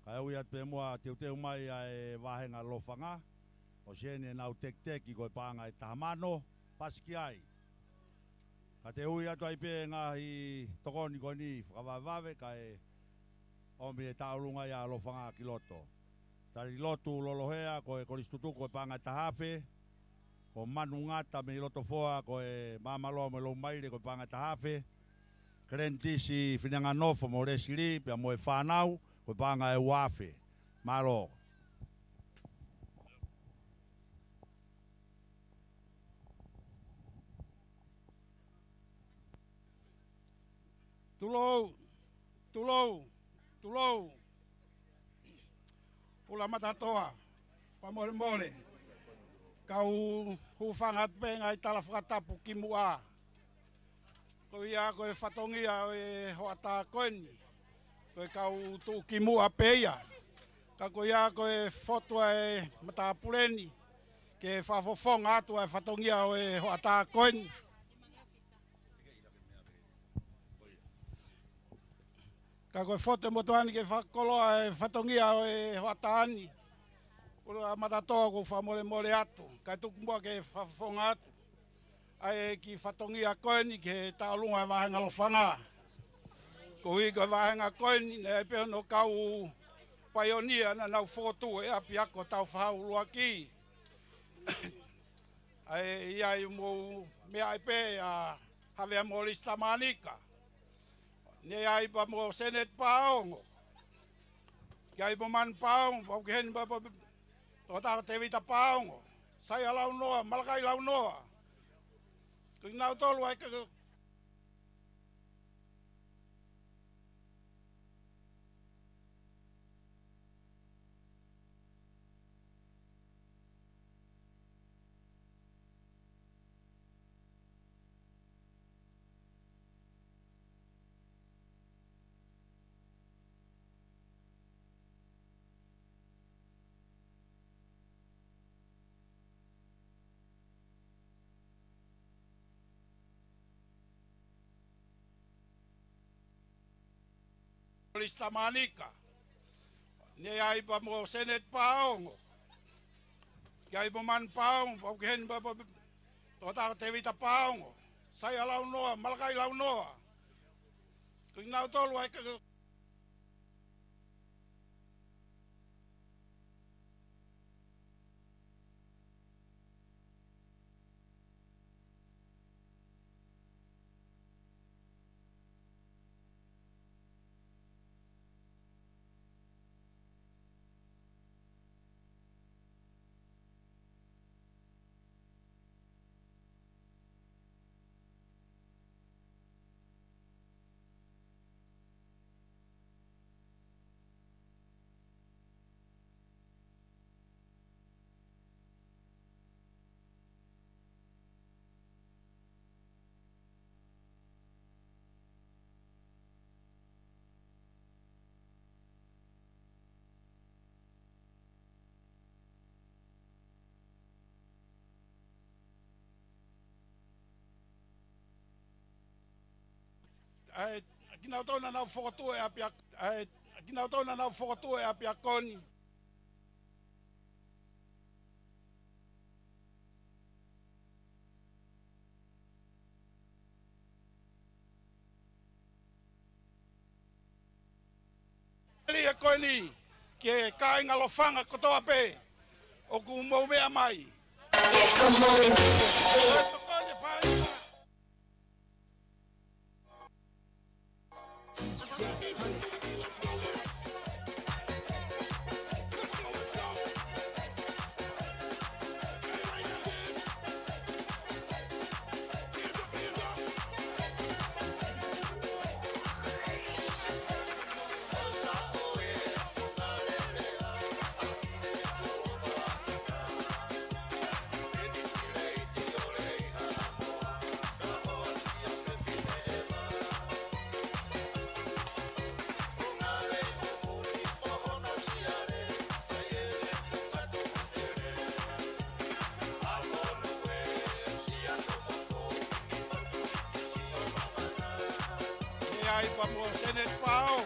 Kai ui atu pe mua teu mai ai wahenga lofanga. O sene nau tek i koe Pangai Tahamano, pasiki ai. Ka te ui atu ai pe ngahi tokoni koni whakawaiwawe kai omi e taurunga ia lofanga ki loto. Tari lotu lolohea koe Kolisi Tutuku koe Pangai Tahafe. Ko manu ngata me loto foa koe mamaloa me lo maire koe Pangai Tahafe. Krentisi finanga nofo mo resiri pia mo e whanau koe Pangai Wafe. Malo. Tulou. Ula matatoa. Pamore. Kau hufangat pengai tala whakatapu ki mua. Ko ia koe whatongia e hoata koeni. Koe kau tu ki mua peia. Ka ko ia koe fotua e matapureni. Ke whafofonga atu e whatongia e hoata koeni. Ka koe fote motoani ke whakoloa e whatongia e hoata ani. Ura matatoa ko whamore atu. Kai tukumua ke whafofonga atu. Ai ki whatongia koeni ke taulunga e wahenga lofanga. Ko hui koe wahenga koeni ne peo no kau paionia na nau fotu e api ako Taufa'ahau luaki. Ai iai mo mea ipe a havea mo lista manika. Ne ai pa mo senet paongo. Iai mo man paongo, pau kehen pa tota te vita paongo. Sai lau noa, malakai lau noa. Kung nau tolu ai ka lista manika. Ne ai pa mo senet paongo. Iai mo man paongo, pau kehen pa tota te vita paongo. Sai lau noa, malakai lau noa. Kung nau tolu ai ka kina tona na foto e apia kina tona na foto e apia koni ali e koni ke kai ngalofanga kotoa pe o ku mo mea mai ai vamos senet pau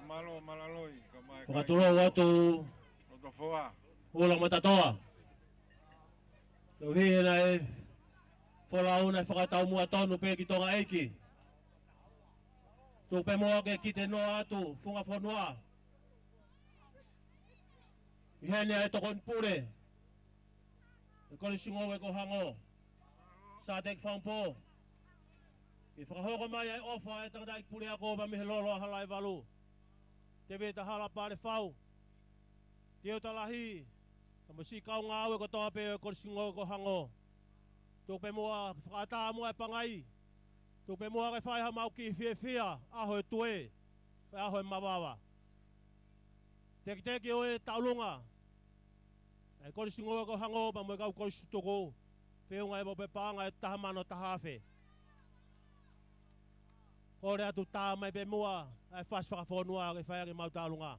Malo malaloi kamai. Whakaturo watu Oto foa. Ula matatoa. Tau hii nai whalauna whakatau mua tonu pe ki tonga eiki. Tū pe moa ke ki te noa atu whunga whanua. I hene ai tokon pure. E Kolisi ngowe ko hango. Sa tek whampo. I whakahoko mai ai ofa e tangata ik pure ako ba mihe lolo a halai walu. Te veta hala pare whau. Te o talahi. Ka masi kau ngā aue ko toa pe e Kolisi ngowe ko hango. Tū pe moa whakata mua e pangai. Tū pe moa ke whaiha mau ki whia aho e tue. Pe aho e mawawa. Teki o e taulunga. E Kolisi ngowe ko hango pa mwe kau Kolisi toko. Whiunga e mo pe panga e tahamano tahawhe. Kore atu tā mai pe mua, ai whas whakawhonua ke whaiake mau tālunga.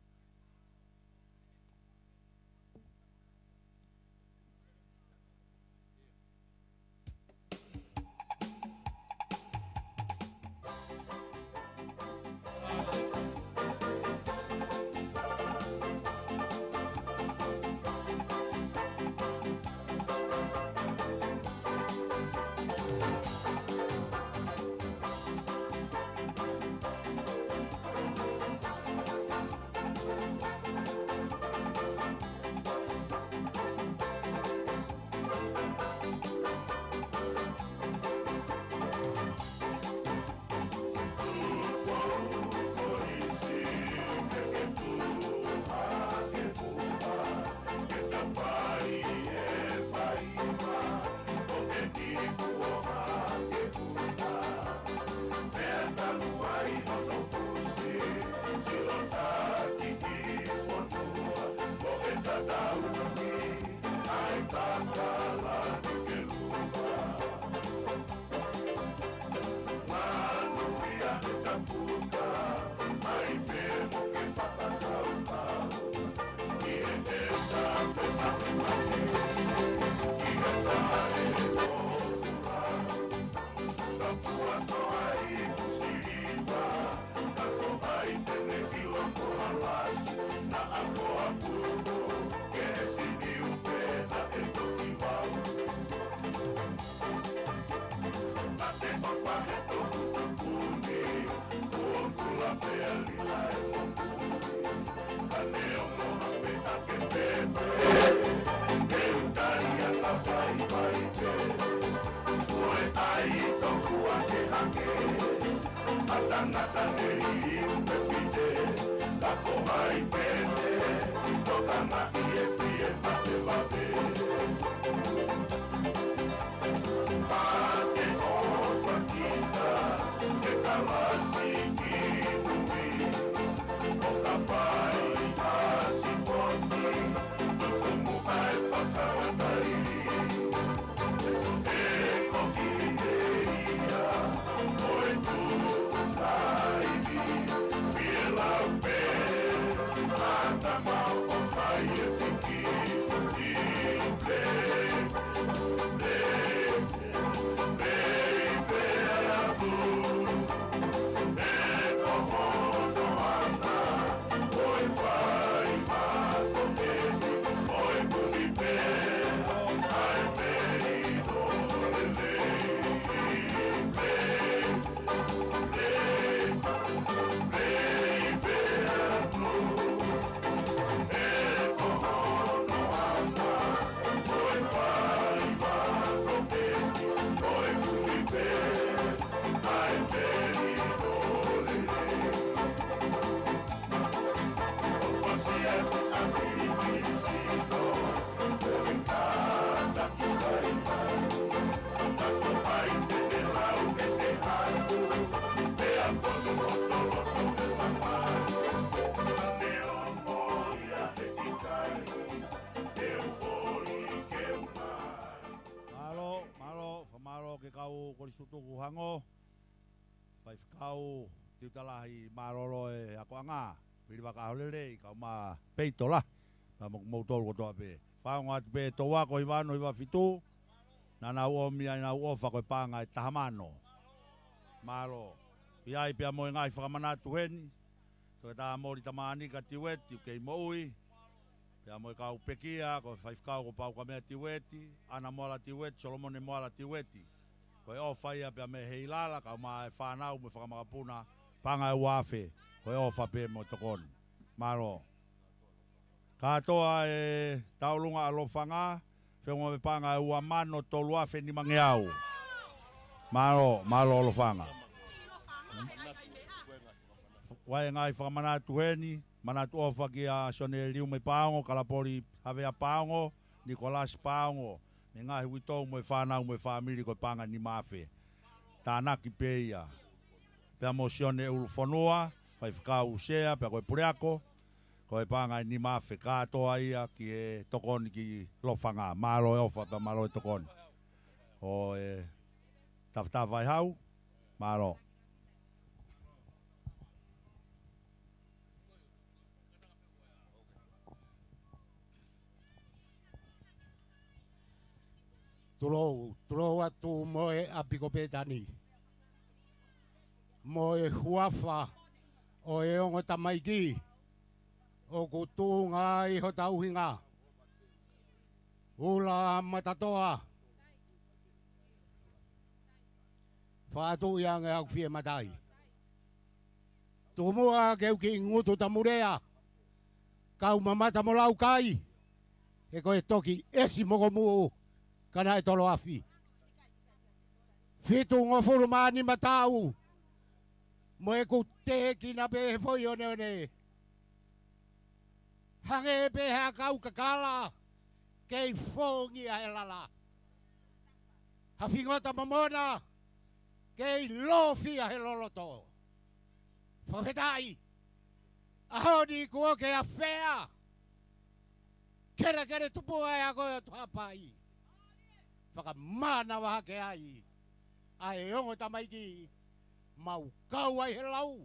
Kolisi Taufa'ahau Pilolevu Tuita marolo e Katoanga pili wakaholele ka ma peito la na mo tolu ko to be fa ngat be to wa ko ivano iwa fitu na na o mi na o fa ko Pangai tahamano malo ia pia mo ngai fa mana tu hen to ta mo di tamani ka tiwet ke moi pia mo ka upekia ko fa ko pa ko me tiweti ana mo la tiwet solomon mo la tiweti ko o fa ia pia me heilala ka ma fa na mo fa ma puna Pangai wafe ko o fa pe mo tokon malo katoa e taulunga alofanga fe mo me Pangai ua mano tolu afe ni mangeau malo alofanga wai ngai fa manatu heni manatu ofa ki a sone liu me paongo kalapoli ave a paongo Nicolas paongo me ngai wito mo fa na mo family ko Pangai ni mafe tanaki peia pe emosione ulfonua fai fika usea pe ko pureako ko Pangai ni mafe katoa ia ki e tokoni ki lofanga malo ofa pe malo tokoni o e tafta vai hau malo Tulou atu moe apiko Petani. Moe huafa o e ongo tamaiki o kutunga i ho tauhinga. Ula matatoa. Whaatu ia nge au fie matai. Tumua keu ki ngutu tamurea. Kau mamata mo lau kai. E koe toki esi mogo muu. Kana e tolo afi. Fitu ngofuru mani matau. Moe ku teki na pe foi one. Hange pe ha kau kakala. Kei fongi a elala. Hafingota mamona. Kei lofi a heloloto. Whawhetai. Aho ni kua ke a whea. kere tupu ai a koe tu hapai. Whaka mana waha ke ai. Ai ongo tamaiki mau kau ai he lau.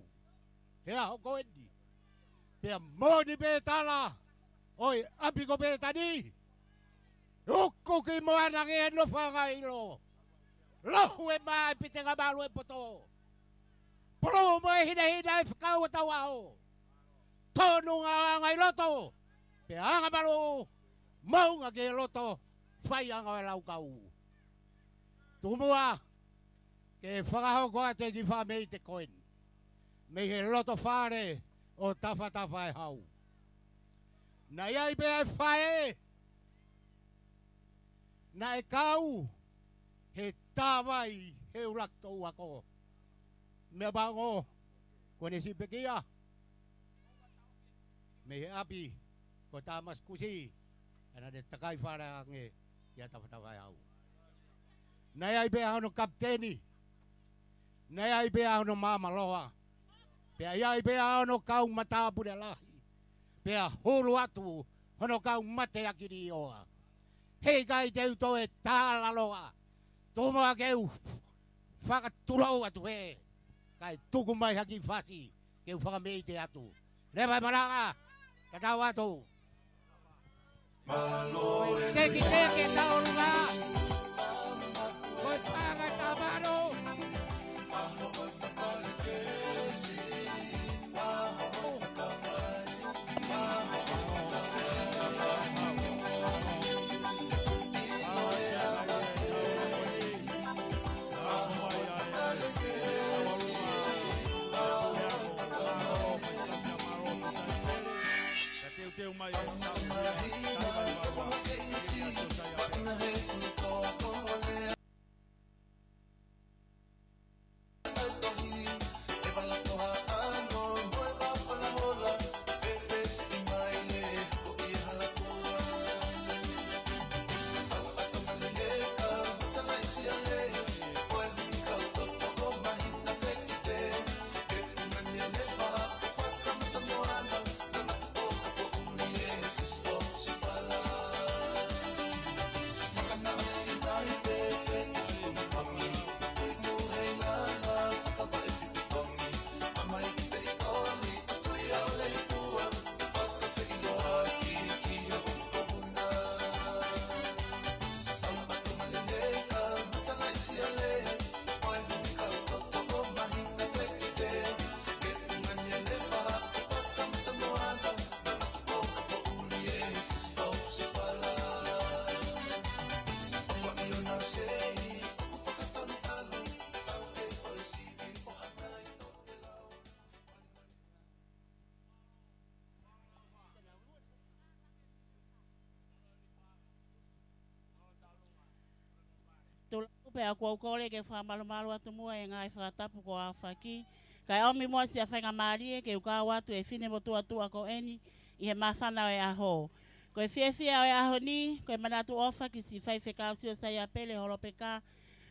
He aho koendi. Pea moni pe tala. Oi api ko Petani. Uku ki moana ke no whangailo. Lahu e mai pitenga malu e poto. Pro mo e hina e whakau tau ao. Tonu ngā ngai loto. Pe anga malu. Maunga ke loto. Whai anga e lau kau. Tumua. Ke whakahoko a te ki whamei te koen. Me he loto whare o tafa e hau. Na iai pe ai whae. Na e kau. He tāwai he uraktou ako. Mea bango. Kone si pekia. Me he api. Ko tāmas kusi. Ana de takai whare ange. Ia tafa e hau. Na iai pe hano kapteni. Na iai pe hano mamaloa. Pea iai pe hano kau matapure lahi. Pea huru atu. Hono kau mate akiri oa. Hei kai teu to e tālaloa. Tōmoa keu whakatulou atu he. Kai tuku mai haki whasi. Keu whakamei te atu. Rewa maranga. Katau atu. Teki taurunga. Koi panga tamaro. Pe a kua kore ke whamalomalu atu mua e ngai whakatapu ko a whaki. Kai omi mua si a whainga marie ke uka watu e whine mo tua ko eni i he mawhanau e aho. Ko e whiawhia o e aho ni, ko e manatu ofa ki si whaiwhekau si o Siupeli holo peka.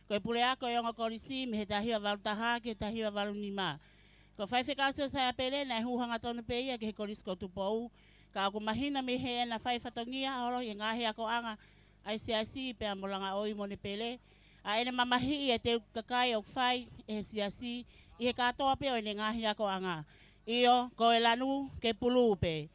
Ko e pule ako e onga Kolisi mi he tahiwa walu taha ki he tahiwa walu nima. Ko whaiwhekau si o Siupeli na e huhanga tonu pe ia ke he Kolisi ko tupou. Ka ako mahina mi he ena whaiwhatongia holo i ngahi ako anga ICIC pe a molanga oi mo ne pele. A ene mamahi e te kakai o whai e siasi i he katoa pe o ene ngahi ako anga. Io ko e lanu ke pulu pe.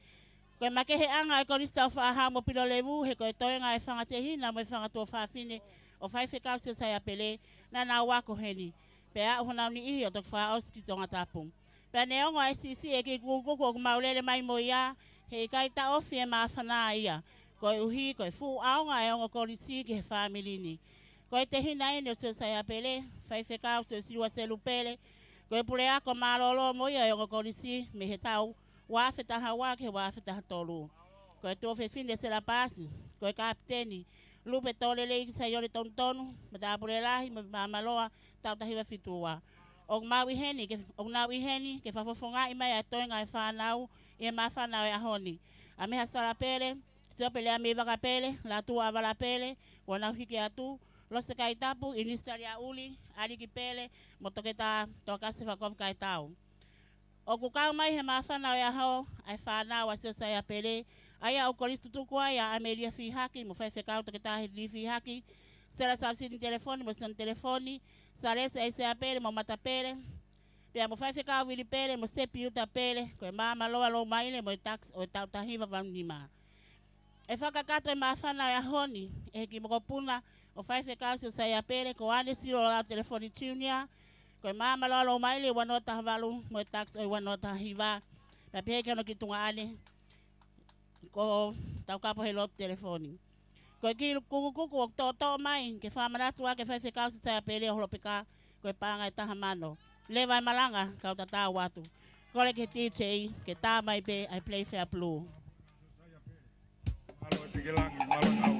Ko e makehe anga e Kolisi Taufa'ahau Pilolevu he ko e toenga e whangatehi na mo e whangatua whawhine o whaiwhekau si o Siupeli na nā wako heni. Pe a uhonau ni ihi o tok whaoski tonga tapu. Pe ne ongo ICC e ki kukuku o kumaulele mai mo ia he kai ta ofi e maafana ia. Ko e uhi ko e fu aonga e ongo Kolisi ki he whamilini. Ko e te hina ene o se Siupeli, whaiwhekau se siua Siupeli, ko e pule ako marolo mo ia e ongo Kolisi me he tau, wāwhetaha wā ke wāwhetaha tolu. Ko e tō whine se la pasi, ko e kapteni, lupe tōlele i sa yore tonu, ma tā pule lahi, ma maloa, tau tahiwa fitua. O ngau i heni, ke whafofonga i mai a toenga e whanau, i e ma whanau e ahoni. A meha Siupeli, Siupeli a me wakapele, la tua avala pele, wana hiki atu, Lose kai tapu, inistari a uli, aliki pele, motoke ta tokasi whakov kai tau. O kukau mai he mawhanau e aho, ai whanau a sio Siupeli, Aia o Kolisi tukua ia Amelia fi haki mo fai fekau to kita hi fi haki. Sera sa sin telefone mo son telefone. Saresa ai se apere mo mata pere. Pea mo fai fekau vili pere mo se piuta pere ko mama loa lo maile mo tax o tau tahiva vanima. E whakakato e mawhana e honi, e ki moko puna o whai whekau se sai apere ko ane siro la telefoni tunia, ko e mama loa lo maile wanota havalu mo tax o wanota hiva, pa peke no ki tunga ane, ko tau kapo he lot telefoni. Ko e ki kukukuku o to mai, ke whamaratua ke whai whekau se sai apere o holopeka, ko e Pangai tahamano. Lewa e malanga, kau tatau watu. Kore ke teachei, ke tā mai pe, I play fair blue. Malo te gelangi, malo ngau.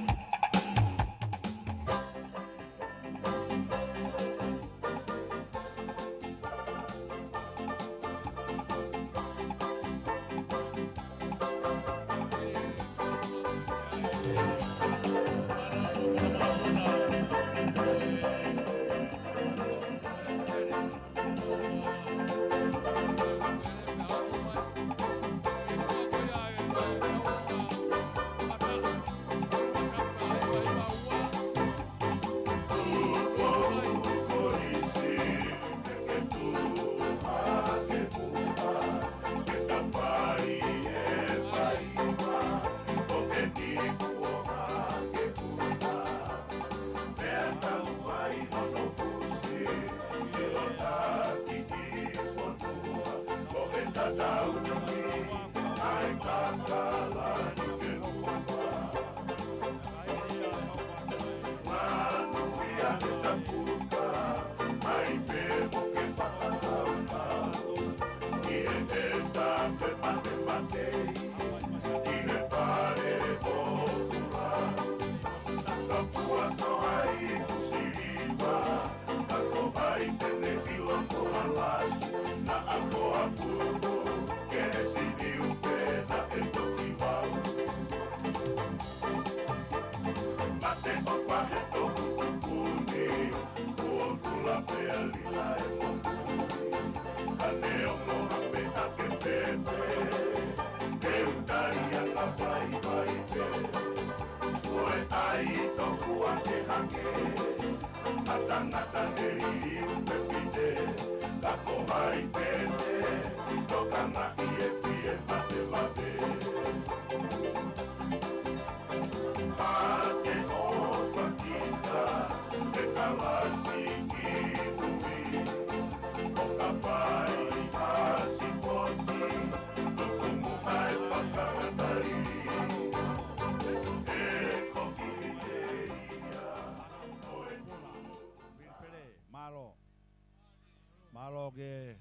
Malo ke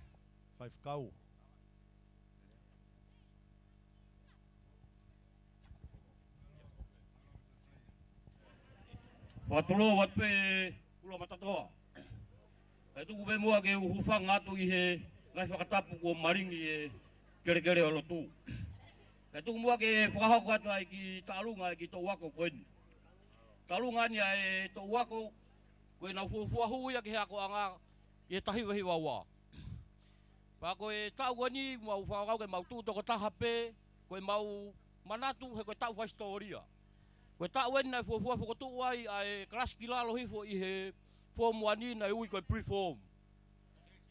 five kau. Watulo wat pe ulo matatoa. Itu ube mua ke uhufang ngatu ihe ngai whakatapu ko maringi e kere o lotu. Itu mua ke whakahau katu ai ki talunga ki to wako koen. Talunga ni ai to wako koe na fuahu ya ke hako anga e tahi wahi wawa. Pa koe tau wani mau whakau ke mau tu toko tahape koe mau manatu he koe tau wa historia. Koe tau wani na fuafua whakotu ai ai kelas kilalo hifo i he form wani na ui koe pre-form.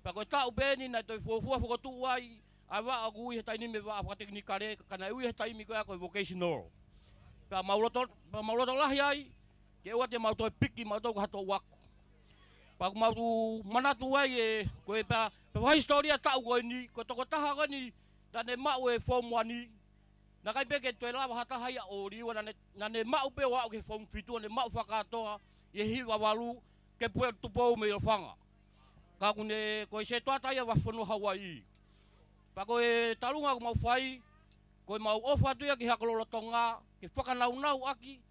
Pa koe tau beni na toi fuafua whakotu ai ai wa agu i he taini me wa whakateknikare kana ui he taimi koe a koe vocational. Pa mauloto lahi ai ke ua te mau toi piki mau tau kato wako. Pa mau tu manatu ai e koe pa wa historia tau koe ni koe toko taha gani tane mau e form wani. Na kai peke toi lawa hata hai a ori wana ne mau pe wa ke form fitu ne mau whakatoa e hi wawalu ke pue tupou me o whanga. Ka kune koe se toa taia wa whanu Hawaii. Pa koe talunga ko mau whai koe mau ofa tuia ki hakololo Tonga ke whakanau aki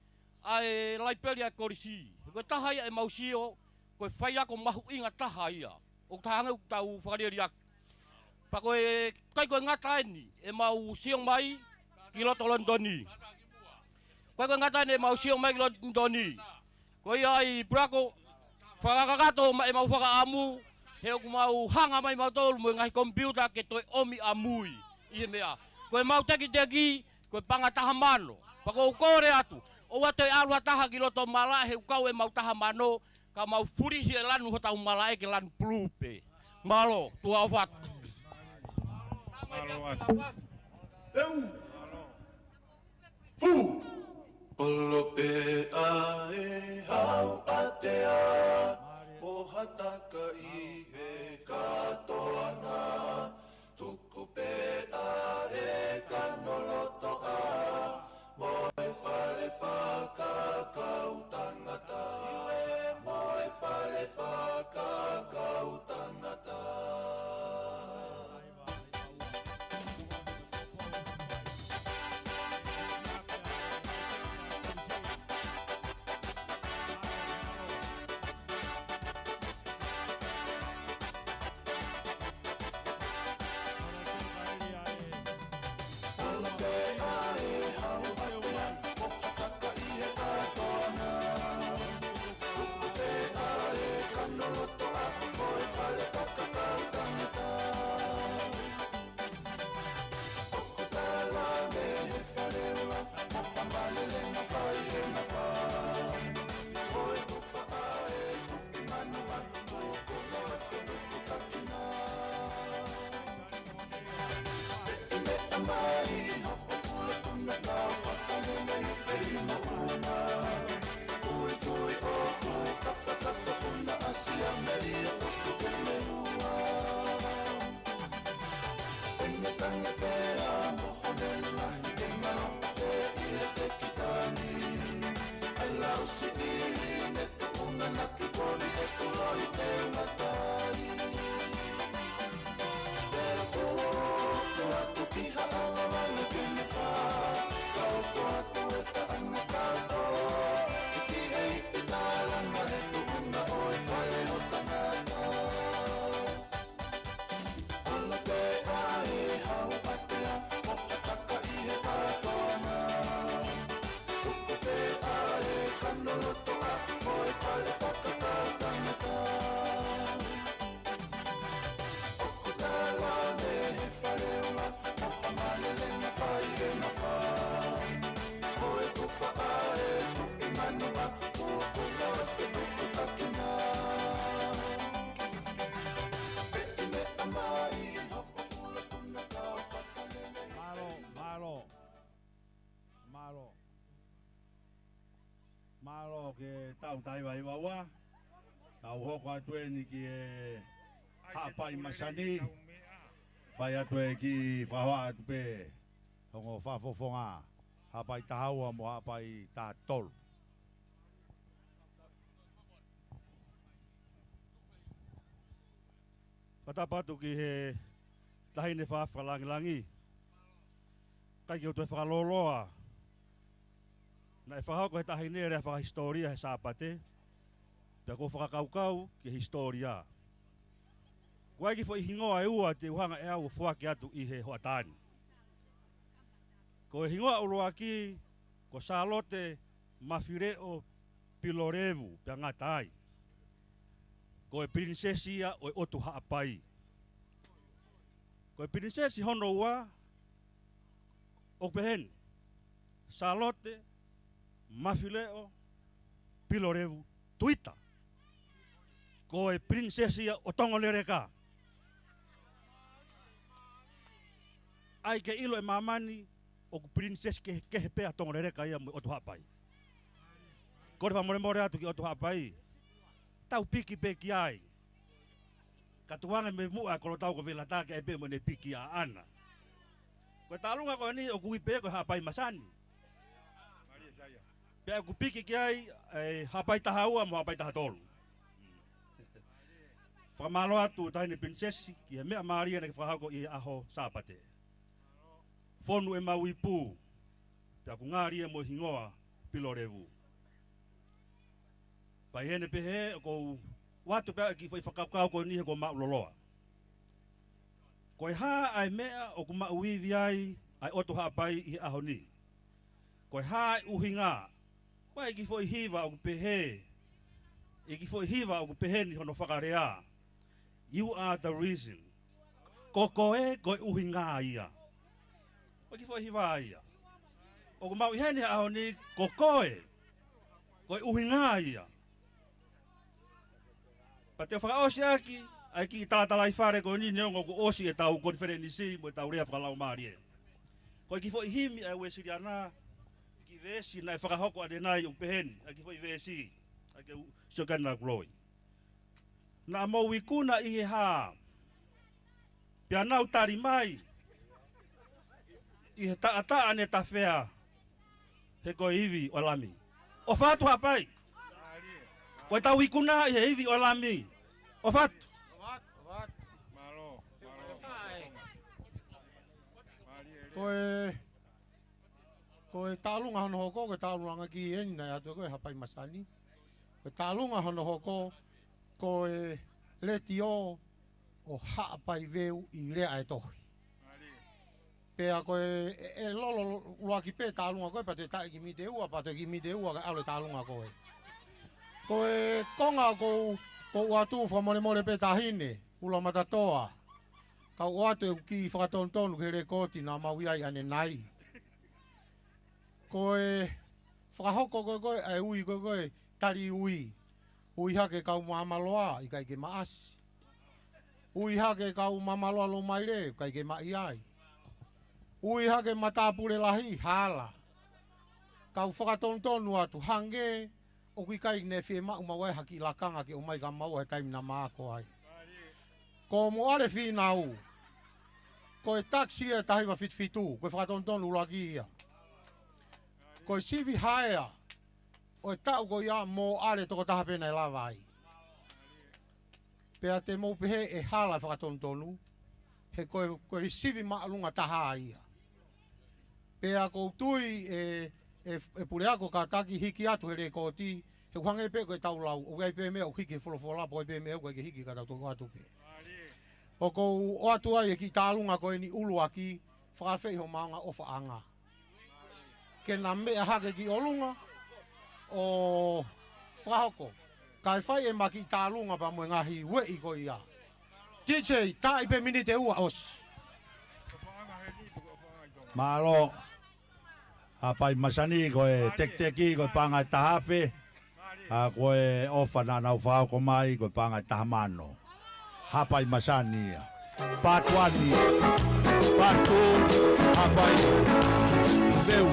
ai laipeli a Kolisi. Koe taha ia e mau sio koe whai ako mahu inga taha ia. O tahanga u tau whakariari aki. Pa koe kai koe ngata eni e mau siong mai ki loto Londoni. Koe koe ngata eni e mau siong mai ki Londoni. Koe ai brako whakakato e mau whakaamu he o mau hanga mai mau tolu mo ngai kompiuta ke toi omi amui. Ihe mea. Koe mau teki Koe panga taha mano. Pako ukore atu. O atu e alua taha ki loto mala he ukau e mau taha mano. Ka mau furi hi e lanu hota umala e ke lanu plupe. Malo, tua o fat. Malo atu. Fu! Olo pe a e hau atea. O hataka i he katoanga. Tuku pe a e kanoloto a. Moe whare whaka kau tangata. Moe whare whaka kau tangata. Malo ke tau tai vai wawa. Tau hoko atu e ni ki e hapai Masani. Vai atu e ki whawa atu pe. Hongo whafofonga. Hapai tahaua mo hapai tātolu. Patapatu ki he tahine whawhalangilangi. Kai ki o tue whakaloloa. Na e whahako he tahine rea whakahistoria he sāpate. Pea ko whakakaukau ki historia. Wai ki fo i hingoa e ua te uhanga e au whuake atu i he hoatani. Ko e hingoa uroa ki, ko Salote, Mafile'o, Pilolevu, pea ngatai. Ko e prinsesia o e otu haapai. Ko e prinsesi hono ua, o pehen, Salote, Mafile'o, Pilolevu, Tuita. Ko e prinsesia o Tonga lereka. Ai ke ilo e mamani, o ku princess ke pea Tonga lereka ia mo otu haapai. Ko re whamore atu ki otu haapai. Tau piki peki ai. Katoanga me mua kolo tau ko vela take e pe mo ne piki a ana. Ko talunga ko ni o kui pe ko hapai Masani. Pe ku piki ki ai hapai tahaua mo hapai tahatolu. Whamalo atu taine princess ki he mea Maria ne whahako i aho sāpate. Fonu e mau i pū. Pe ku ngāri e mo hingoa Pilolevu. Pai hene pehe ko watu pea ki foi whakaukau ko ni he ko mauloloa. Ko e ha ai mea o ku mauivi ai oto haapai i aho ni. Ko e ha uhinga. Pai ki foi hiva o ku pehe. E ki foi hiva o ku pehe ni hono whakarea. You are the reason. Ko koe ko e uhinga ia. Pai ki foi hiva ia. O mau hene aho ni kokoe. Koe uhinga ia. Pa te whakaosi aki, ai ki tātala i whare koe ni neongo ko osi e tau konferenisi mo e tau rea whakalau maari e. Koe ki fo i himi ai ue siri ana, ki vesi na e whakahoko ade nai o peheni, ai ki fo i vesi, ai ke siokana groi. Na mau ikuna i he haa, pia nau tari mai, i he taata ane ta whea, he koe iwi o lami. O whātu hapai. Koe tau ikuna i he iwi o lami. O whātu. Koe tālunga hono hoko, koe tālunga ki eni nei atu koe hapai Masani. Koe tālunga hono hoko, koe leti o haapai veu i rea e tohi. Pea koe e lolo luaki pe tālunga koe, pa te tae ki mi te ua, pa te ki mi te ua ka aule tālunga koe. Koe konga ko uatu whamore pe tahine, ula matatoa. Ka uatu e ki whakatontonu ke rekoti nā mauiai ane nai. Koe whakahoko koe ai ui koe tari ui. Ui hake kau mamaloa i kai ke maasi. Ui hake kau mamaloa lo maire kai ke maiai. Ui hake matapure lahi hala. Kau whakatontonu atu hange o kui kai ne whi mau mawai haki lakanga ki o mai ka mau he taimi na maako ai. Ko mo ale whi nau. Koe taksi e tahi wa fitfitu, koe whakatontonu laki ia. Koe sivi haea, o e tau ko ia mō are toko taha pena e lawai. Pea te mō pehe e hala whakatontonu, he koe sivi maalunga taha ia. Pea ko tui e pureako ka taki hiki atu he rekoti, he kuhange pe koe tau lau, o gai pe mea o hiki wholofola, po pe mea o gai hiki ka tau toko atu pe. O kou o atu ai e ki tālunga koe ni ulu aki, whakawhei ho maanga o whaanga. Ke nā mea hake ki olunga, o whahoko. Kai whai e maki tālunga pa mue ngahi wei koe ia. DJ, tā ipe mini te ua os. Malo, apai Masani koe tek-teki koe Pangai tahawhe, koe ofa nā nau whahoko mai koe Pangai tahamano. Hapai Masani. Part 1. Part 2. Hapai Veu.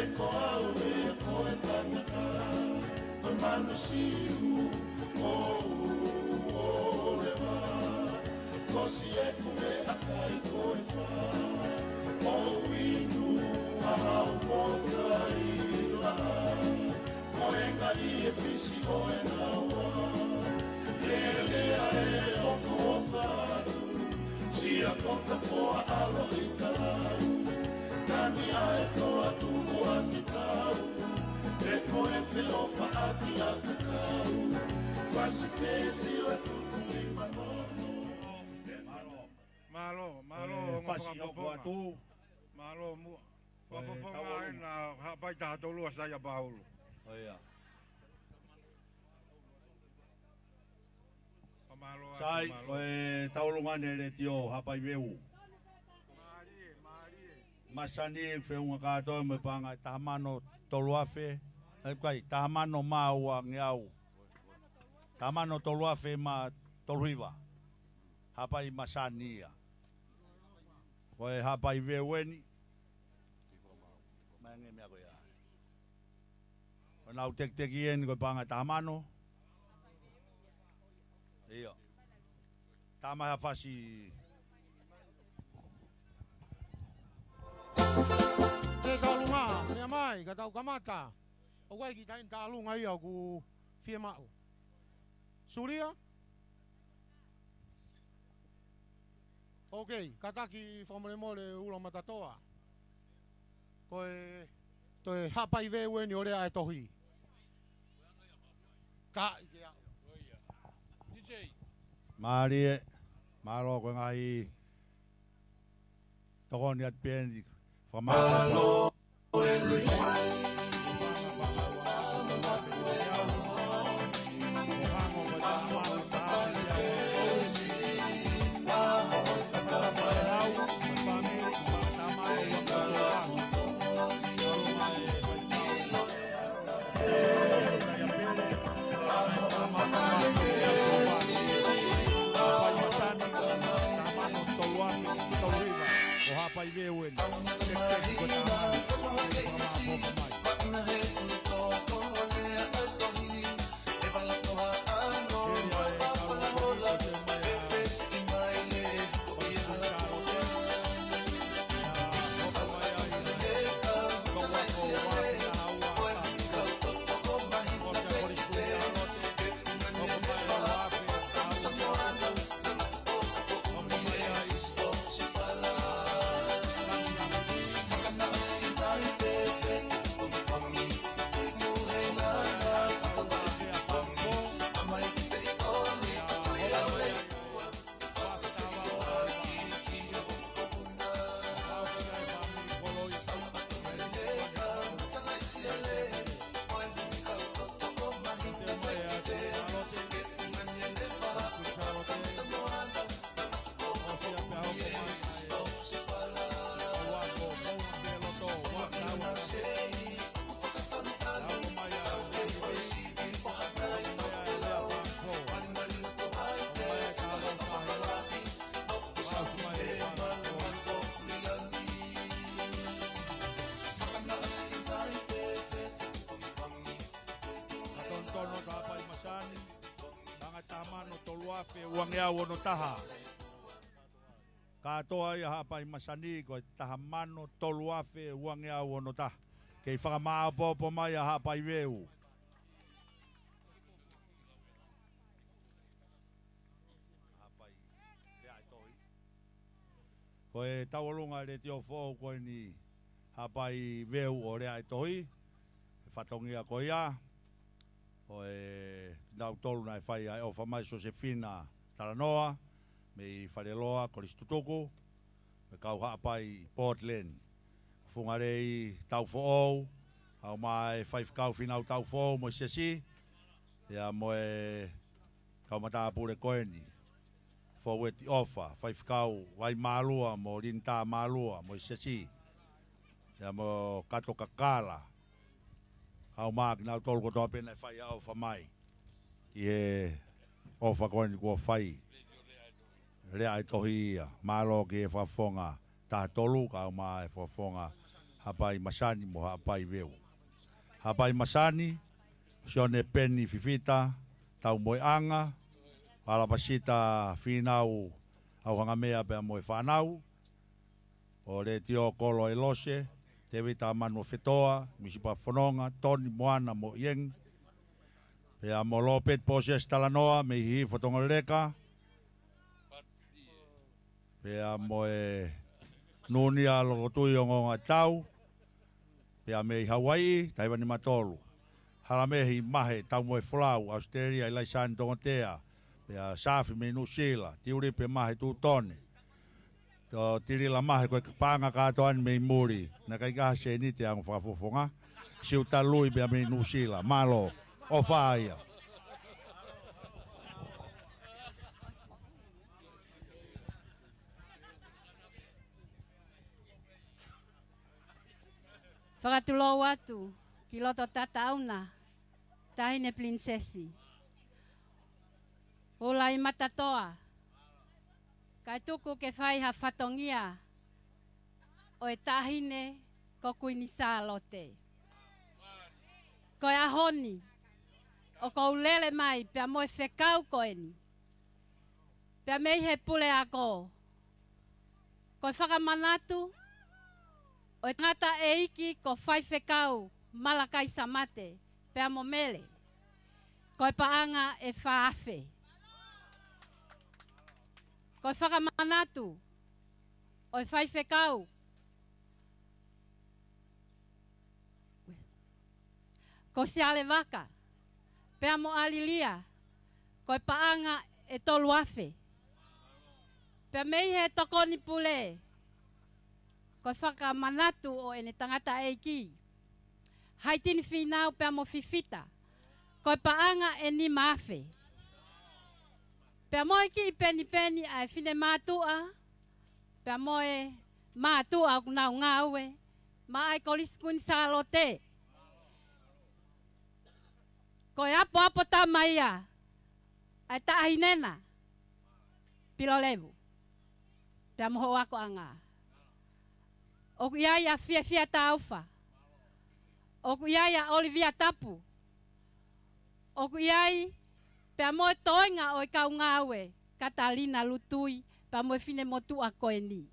Eko au manusiu o le ma kosi e kume akai koe fa o inu ahau mokai la koe ngai e fisi o e nawa lea e o kuofatu si a kota foa alo i kalau nani ae toa tumu ati tau e koe whiofa ati a kakau fasi pesi la tuku i manono Malo, fasi o kua tu. Malo, wapafonga ai na hapai taha tolua saya baulu. Oia. Sai, koe taulungane le tio hapai veu. Masani whiunga kātoa me panga tahamano toluafe. Kai, tahamano maua ngeau. Tahamano toluafe ma toluiva. Hapai masania. Koe hapai veueni. Mange mea koe ai. Koe nau tek-teki eni koe panga tahamano. Iyo. Tama hafasi. Te talunga, mea mai, ka tau kamata. O wai ki tain talunga ia ku fie mau. Suria? Ok, kataki whamoremore ula matatoa. Koe, toi hapai vewe ni ore ae tohi. Ka ike au. Marie, malo ko ngai. Tokoni at pieni. Malo, Hapai veuen. Pe uangea wono taha. Katoa ia hapai Masani ko tahamano toluafe uangea wono taha. Kei whakamaa popo mai a hapai veu. Hapai rea toi. Ko e tawalunga re tio fōu ko ni hapai veu o rea toi. Whatongia ko ia. O e nau tolu nai whai ai o whamai Josefina Talanoa, me i Whareloa, Kolisi Taufa'ahau, me kau haapai Portland. Whungarei Taufa'ahau, au mai whaifkau whinau Taufa'ahau mo i sesi, ia mo e kau matapure koeni. Whaueti ofa, whaifkau wai maalua mo rinta maalua mo i sesi, ia mo kato kakala. Au maak nau tolu ko toa pena whai au whamai. I e ofa koeni kua whai. Rea e tohi ia. Malo ki e whafonga taha tolu ka au maa e whafonga hapai Masani mo hapai veu. Hapai Masani sione peni fifita, tau moe anga, ala pasita finau au hanga mea pea moe whanau, o le tio kolo e lose, te vita manu fetoa, misipa whanonga, toni moana mo ieng, pea mo lopet poses talanoa, me hi fotonga leka, pea moe nunia loko tui o ngonga tau, pea me i Hawaii, Taiwani matolu. Halamehi mahe tau moe Flau, Australia, ilai sani tongotea, pea safi me Nusila, tiuripe mahe tu tone. To tirila mahe koe panga katoani me i muri, na kai kaha se nite ang whakafofonga, siuta lui pea me Nusila, malo, o whaia. Whakatulo atu, ki loto tata auna, tahine prinsesi. Ulai matatoa, kai tuku ke whai ha whatongia, o e tahine ko kuini Salote. Koe ahoni, o ko ulele mai, pia moe whekau koeni. Pia mei he pule ako, koe whakamanatu, o e ngata e iki ko whai whekau malakai samate, pea mo mele. Koe paanga e whaafe. Koe whakamanatu, o e whai whekau. Ko siale waka, pea mo alilia, koe paanga e tolu afe. Pea mei he tokoni pule, koe whakamanatu o ene tangata e ki. Haitini whinau pea mo fifita. Koe paanga e ni maafe. Pea moe ki i peni peni ai whine mātua. Pea moe mātua au nau ngāue. Ma ai Kolisi Salote. Koe apo tamaia. Ai Highness. Pilolevu. Pea mo Houa ko anga. Oku iaia fia taufa. Oku iaia Olivia tapu. Oku iai pea moe toinga o kau ngawe. Katalina lutui. Pea moe fine motu a koe ni.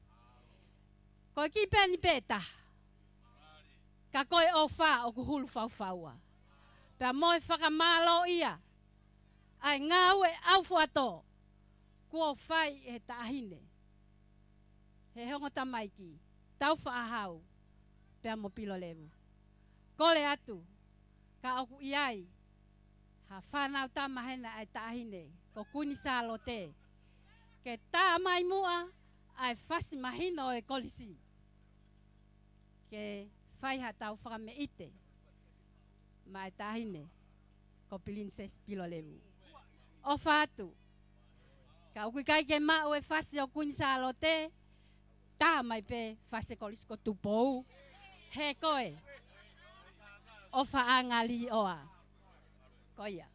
Koe ki peni peta. Ka koe o wha oku hulu faufaua. Pea moe whakamalo ia. Ai ngawe au fuato. Kua whai e tahine. He hongo tamaiki. Taufa'ahau pea mo Pilolevu. Kole atu, ka oku iai, ha whanau tamahena ai tahine, ko kuni Salote. Ke tā mai mua, ai whasi mahino e Kolisi. Ke whaiha tau whakame ite, mai tahine, ko Princess Pilolevu. O whātu, ka oku kai ke mau e whasi o kuni Salote, tā mai pe whase Kolisi ko tupou. He koe. O whaangali oa. Koia.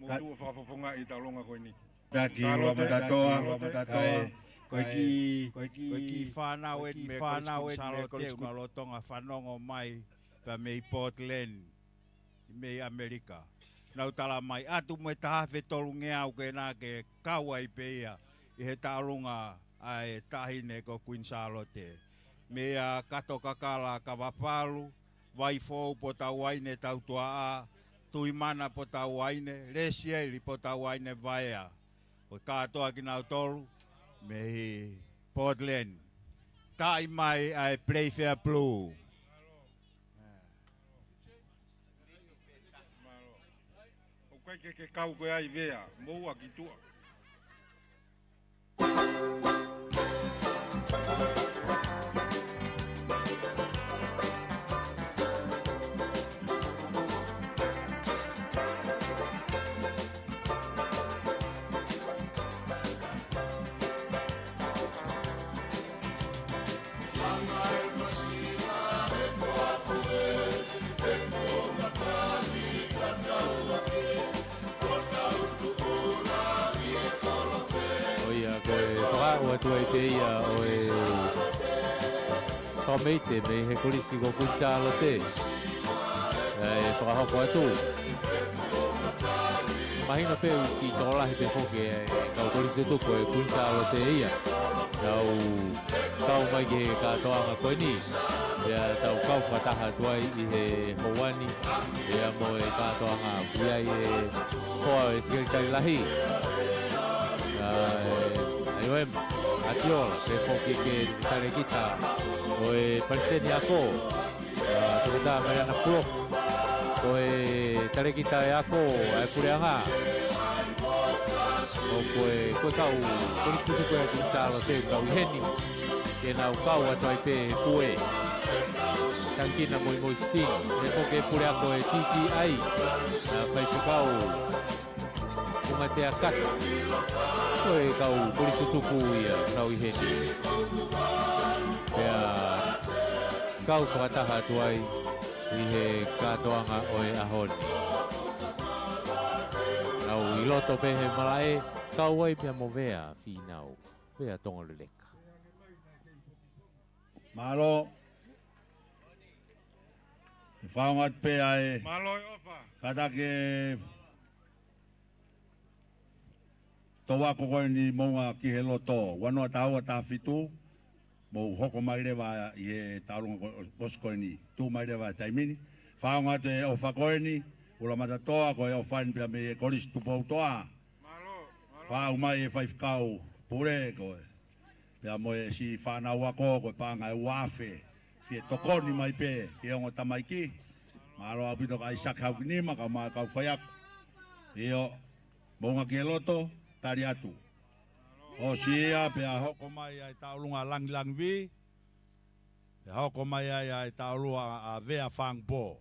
Motu o whakafofonga i taulonga koe ni. Taki roa matatoa. Koe ki whanau e me Kolisi Salotonga whanongo mai pa mei Portland, mei Amerika. Nau tala mai atu mo e tahawhe tolu ngea uke nā ke kaua i peia i he taurunga ai tahine ko Queen Salote. Mea kato kakala ka wapalu, waifou po tau waine tau tua a, tuimana po tau waine, resieli po tau waine vaea. O katoa ki nau tolu, mehi Portland. Tai mai ai Playfair Blue. Koe ke kau koe ai vea, moua ki tua. Tua e teia o e whameite me he kolisi ko kun Salote. Whakahoko atu. Mahina peu ki tola he pe hoke kau kolisi tuko e kun Salote ia. Kau mai ke Katoanga koe ni. Ia tau kau whataha tuai i he Houani. Ia mo e Katoanga pia i e hoa e sikari lahi. Aioem, atiola, pe hoki ke tare kita. O e pariseni ako. Tukata mai ana pulo. O e tare kita e ako, e kureanga. O koe kau, koni tutu koe ki Salote kau heni. Ke nau kau ato ai pe kue. Kankina moi moi sting. E hoke pure ako e titi ai. Pai tukau. Kunga te akata. Koe kau koni tutuku ia kau i heni. Pea kau whakataha tuai i he Katoanga o e ahoni. Nau i loto pe he malae, kau ai pia mo vea whinau. Vea tonga leleka. Malo. E whaongat pe ai. Malo e ofa. Kata ke toa kokoe ni mounga ki he loto. Wanoa taua ta fitu. Mo hoko mai rewa i he taurunga poskoe ni. Tu mai rewa Taimini. Whaongat e ofa koe ni. Ula matatoa koe o whain pia me e Kolisi Taufa'ahau. Whau mai e whaifkau pure koe. Pea mo e si whanau ako koe Pangai uafe. Fie tokoni mai pe ke ongo tamaiki. Malo apito ka isak hau kinima ka maa kau whaiak. Io mounga ki e loto tari atu. O sia pea hoko mai ai taulunga lang vi. Pea hoko mai ai taulua a vea whangpo.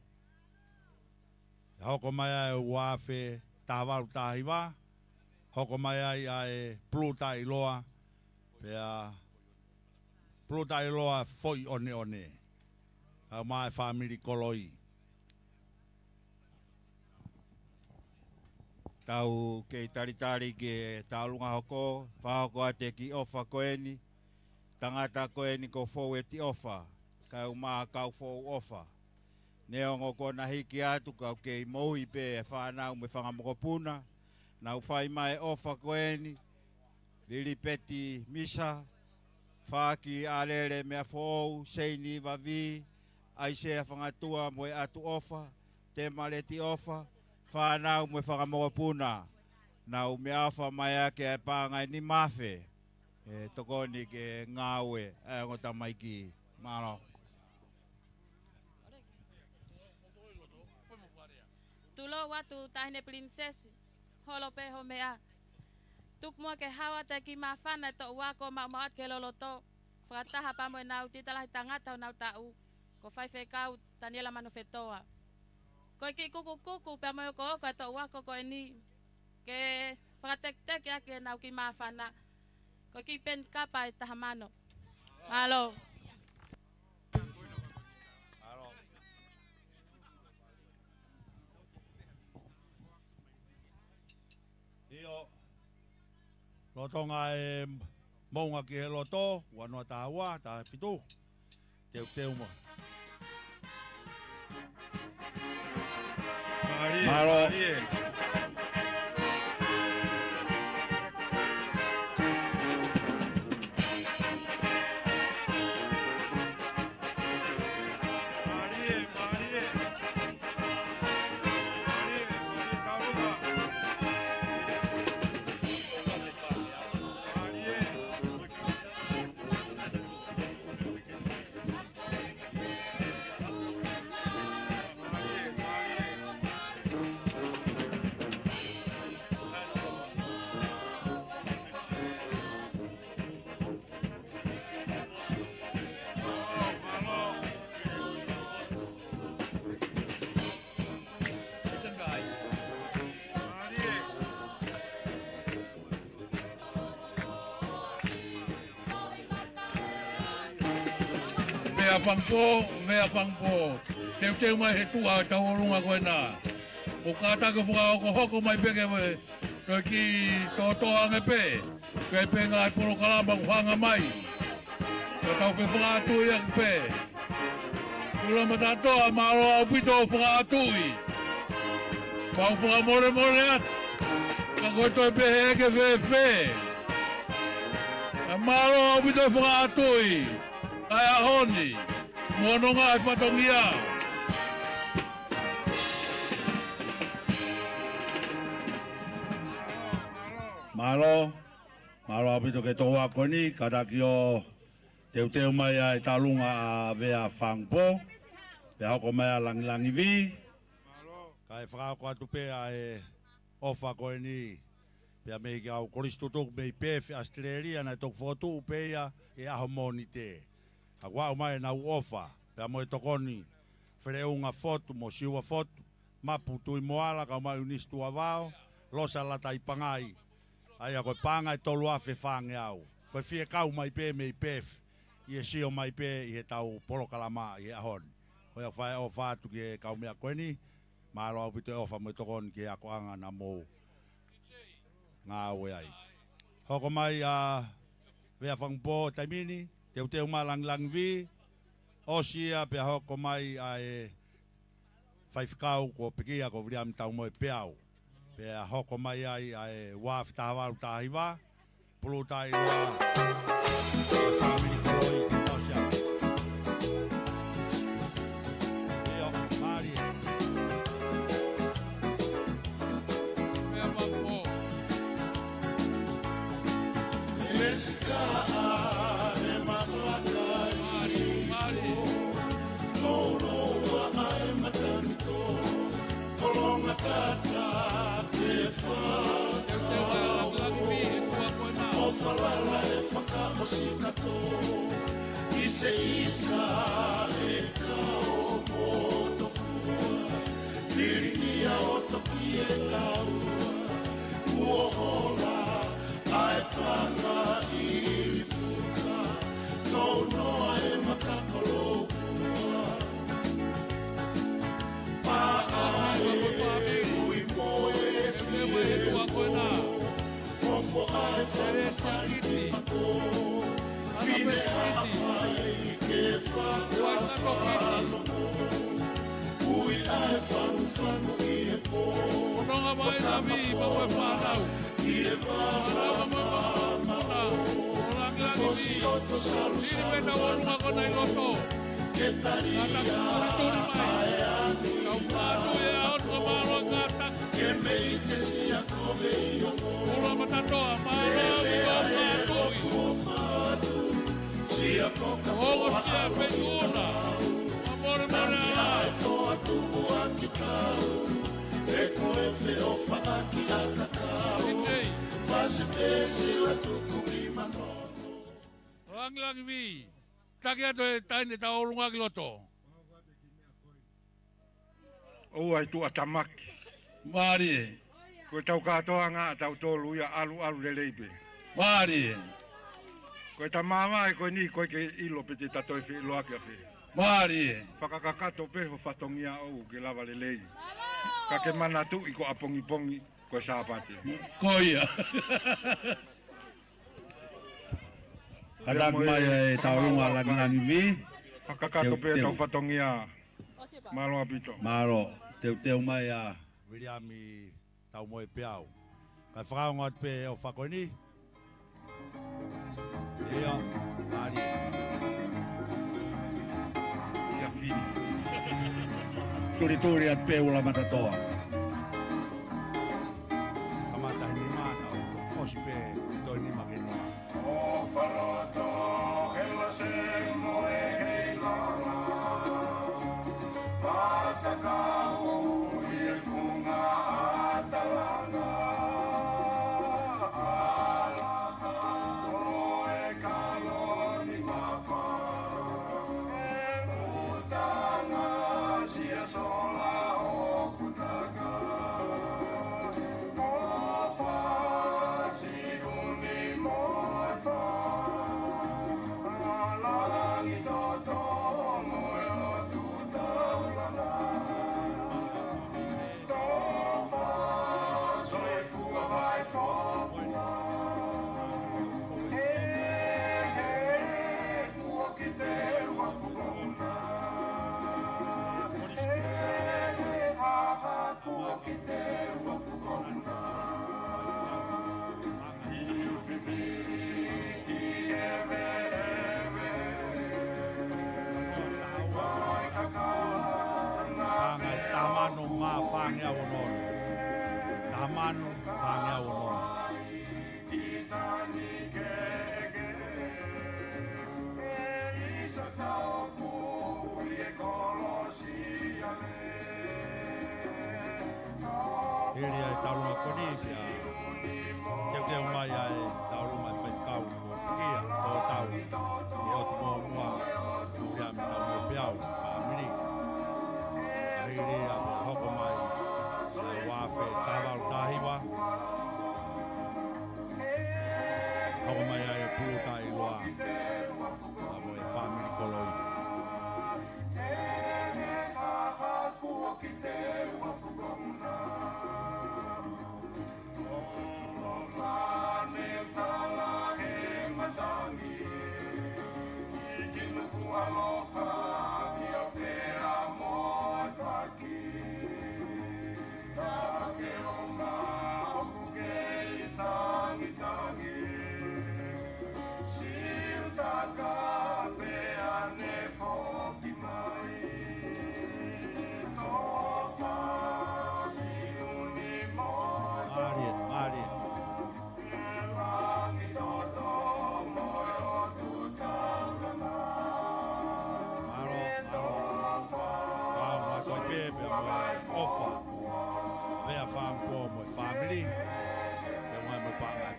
Hoko mai ai uafe tawaru tahiwa. Hoko mai ai pluta iloa. Pea pluta iloa foi one. Au mai family koloi. Tau kei taritari ke taulunga hoko. Whahoko ate ki ofa koeni. Tangata koeni ko fou e ti ofa. Kau maa kau fou ofa. Neongo kona hiki atu kau kei mohi pe e whanau me whangamokopuna. Nau whai mai ofa koeni. Lili peti misa. Whaki alere mea fōu, seini wavi. Aisea whangatua moe atu ofa. Te maleti ofa. Whanau me whangamokopuna. Nau me awha mai ake e Pangai ni mafe. E tokoni ke ngawe e ngota maiki. Maro. Tulo watu tahine prinsesi. Holo pe homea. Tuk mua ke hawa te ki mawhana to wako maat ke loloto. Whakataha pa moe nau titalahi tangata o nau tau. Ko whaife kau taniela manufetoa. Ko ki kuku pe moe ko oko to wako ko ni. Ke whakatek ya ke nau ki mawhana. Ko ki pen kapa e tahamano. Malo. Io lotonga e mounga ki he loto, wanoa taua, ta fitu. Teu mo. Malo. Mea whangpo, teu mai he tua tau orunga koe nā. O kātaka whaka hoko mai peke me, koe ki tō ange pē, koe pē ngā poro kalama hanga mai. Tau ke whakatui ak pē. Kula matatoa maro au pito whakatui. Pau whakamore more at. Ka koe toi pehe eke whewhe. Ka maro au pito whakatui. Ai ahoni. Mononga e whatongia. Malo, malo apito ke tō wako ni, kataki o teu mai a talunga a vea whangpo, pe hoko mai a langi vi, kai whakako atu pe a e ofa koe ni, pe a mei ki au Kolisi tutuk mei pefi Australia na tok fotu pe ia e aho moni te. Ka wau mai na u ofa, pe a moe tokoni, whereunga fotu mo siua fotu, mapu tui moala ka mai unistua vao, losa lata i Pangai. Ai a koe Pangai tolu afe whange au. Koe fie kau mai pe mei pef. I e sio mai pe i he tau polokalama i e ahon. Hoi a whae o whātu ki e kau mea koe ni. Mahalo au pito e ofa mo tokon ki e ako anga na mou. Ngā aue ai. Hoko mai a vea whangpo Taiamoni. Teu ma lang vi. Osia pe hoko mai a e whaifkau ko pekia ko vriam tau mo e peau. Pe a hoko mai ai ai waf tawalu tahiwa pulu tai wa family koi osia yo mari Mesika e mafaka mari no wa ai matanito kolonga tata o falala e whaka o sikato I se isa e kao mo tofua Piringia o toki e taua Uohola ai whanga I rifuka Tau noa e makakolopua Paae ui moe Ofo ai whakawhari pako Fine haapai ke whakawhano Ui ai whangu I he po Whakamawhana I he whakamama Kosi oto saru saru Ke taria ai ani Ke mei te sia kove I omo Ula matatoa maarawi o whātui Sia koka whoa peuna Amore mare ai toa tumu aki tau E koe wheo whaaki a kakau Whase pēsi la tuku I manono Langi vi Taki ato e taine ta orunga ki loto O ai tu atamaki. Mari. Ko tau katoa ngā tau tolu ia alu le leipe. Mari. Ko ta mama e ko ni ko ke ilo pete tato e fi lo ake fi. Mari. Whakakakato peho whatongia au ke lava le lei. Ka ke mana tu I ko apongi pongi ko sāpate. Koia. Katak mai e taurunga langi vi. Whakakato peho tau whatongia. Malo apito. Malo. Teu mai a Williami tau moe peau. Kai whakaonga pe o whakoni. Ia, mari. Ia fini. Turi at pe ula matatoa. Kamata ni mata o osi pe toi ni makeni. O Salote, ella se moe heilala. Fatakau I funga atalanga. Alakau e kaloni mapa. E utanga sia sola o kutaki. no ngā whāngea wonono. Tā manu whāngea wonono. Hiri ai taurua konisia. Te mai ai tauru mai whaifkau o kia o tau. E o tumo mua. Uria mi tau me peau. Whamiri. Hiri a me hoko mai. Se wawhe tawau tahiwa. Hoko mai ai e puluta i loa. A mo e whamiri koloi.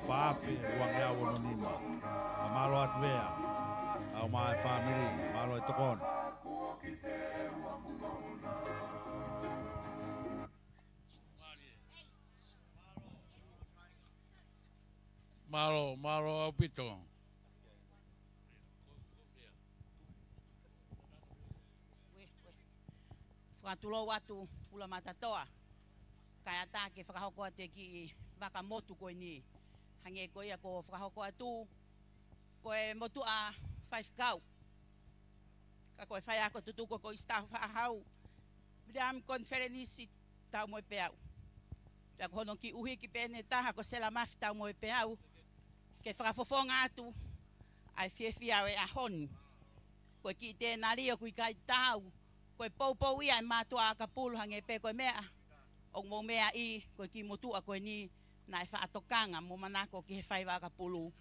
Whaafi, uangea wono nima. A malo at vea. Au mai family, malo e tokon. Malo au pito. Whakatulo watu ula matatoa. Kai atake whakahoko ate ki wakamotu koe ni. Hange koe a ko whakahoko atu. Koe motu a 5 kau. Ka koe whai ako tutuko ko Taufa'ahau. Vidam konferenisi tau moe peau. Pea ko hono ki uhi ki pene taha ko sela mafi tau moe peau. Ke whakafofonga atu. Ai fiefia e a honi. Koe ki tēnā rio kui kai tau. Koe poupou ia e mātua a kapulu hange pe koe mea. O mo mea I koe ki motua koe ni na e whaatokanga mo manako ki he whai waka pulu.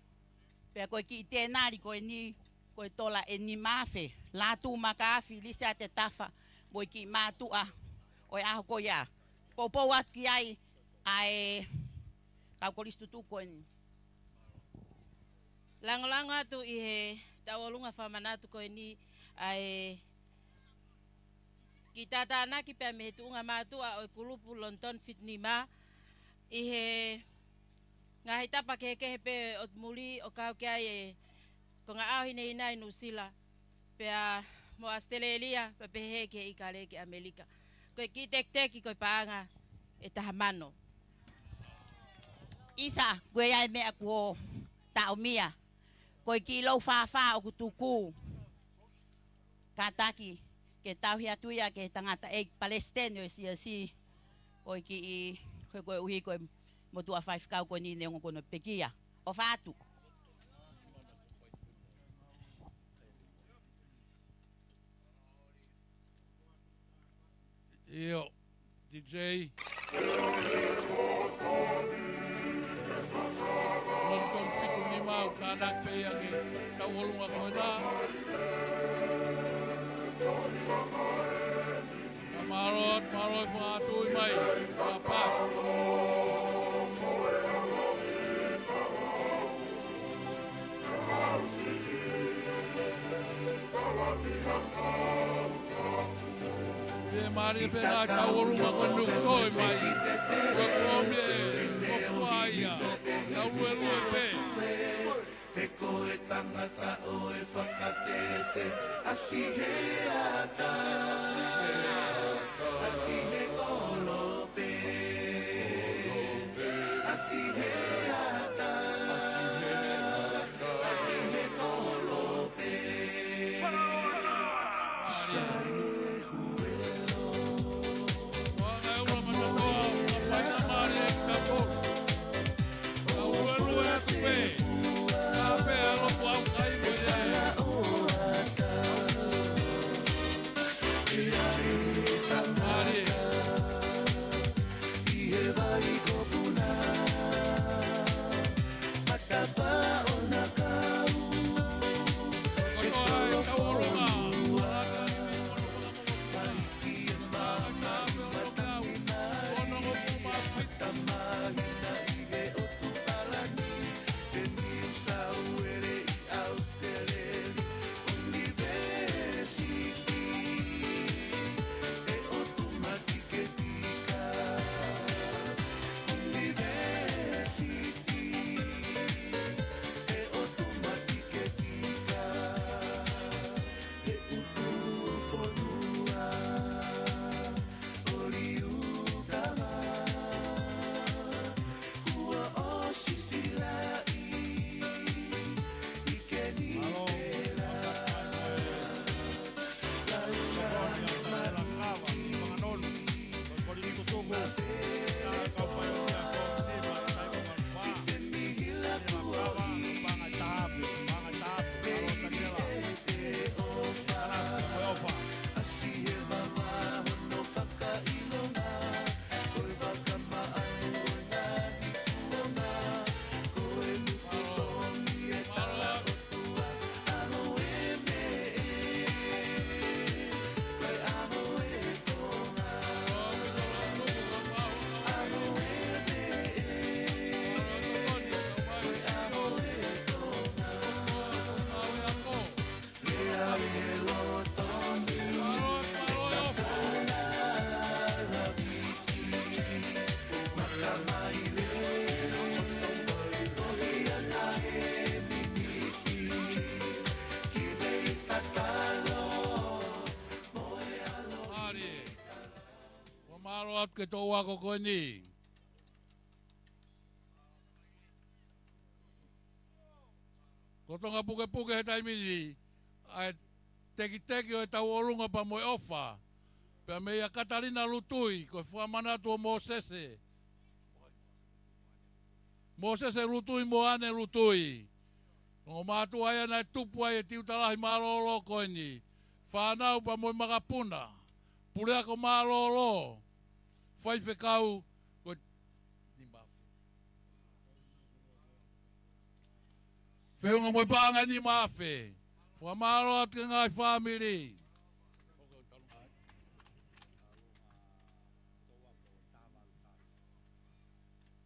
Pea koe ki tēnari koe ni koe tola e ni mawhe. Lātu makaafi lisa te tafa mo ki mātua o e aho koe ia. Poupou atu ki ai ai Kolisi tutu koe ni. Lango atu I he tauolunga whamanatu koe ni ai ki tata anaki pia me tuunga mātua o kulupu London Fitnima I he ngahi tapa kehe pe o muli o kau kia e ko ngā au hine ina I Nusila pia mo Australia pe pehe ke I kare ke Amerika koe ki tek koe paanga e tahamano. Isa, koe ai mea kuo tau mia. Koe ki lau whawha o kutuku. Kataki. Ke tau hia tuia ke tangata e Palestine o si koe ki I koe uhi koe motua 5 kau koe ni neongo kono pekia o whātu. Io, DJ. London Fitnima o kānak pe angi tauolunga koe nā. Marot whaatui mai, whaapak. Te mari pe nā kaurunga konu koi mai, kua kuomie, kua kuaia, kau rue pe. He koe tangata o e whakatete, asi he ata. Asi he kolope, asi he ata, asi he kolope. Sai huelo. Wanga ura manatoa, wapaina mari e kapo. Kau rue e kupe. Kape alo kwa ukai mwere. maot ke tō wako koe ni. Ko tonga puke he taimini, ai teki o e tau olunga pa moe ofa. Pea me ia Katarina lutui, ko whamanatu o Mosese. Mosese lutui mo ane lutui. Ngo mātu aia nai tupu ai e tiutalahi mālolo koe ni. Whanau pa moe makapuna. Pulea ko mālolo. Whai whekau. Whiunga moe paanga ni mawhi. Whamaro atu ngai whamiri.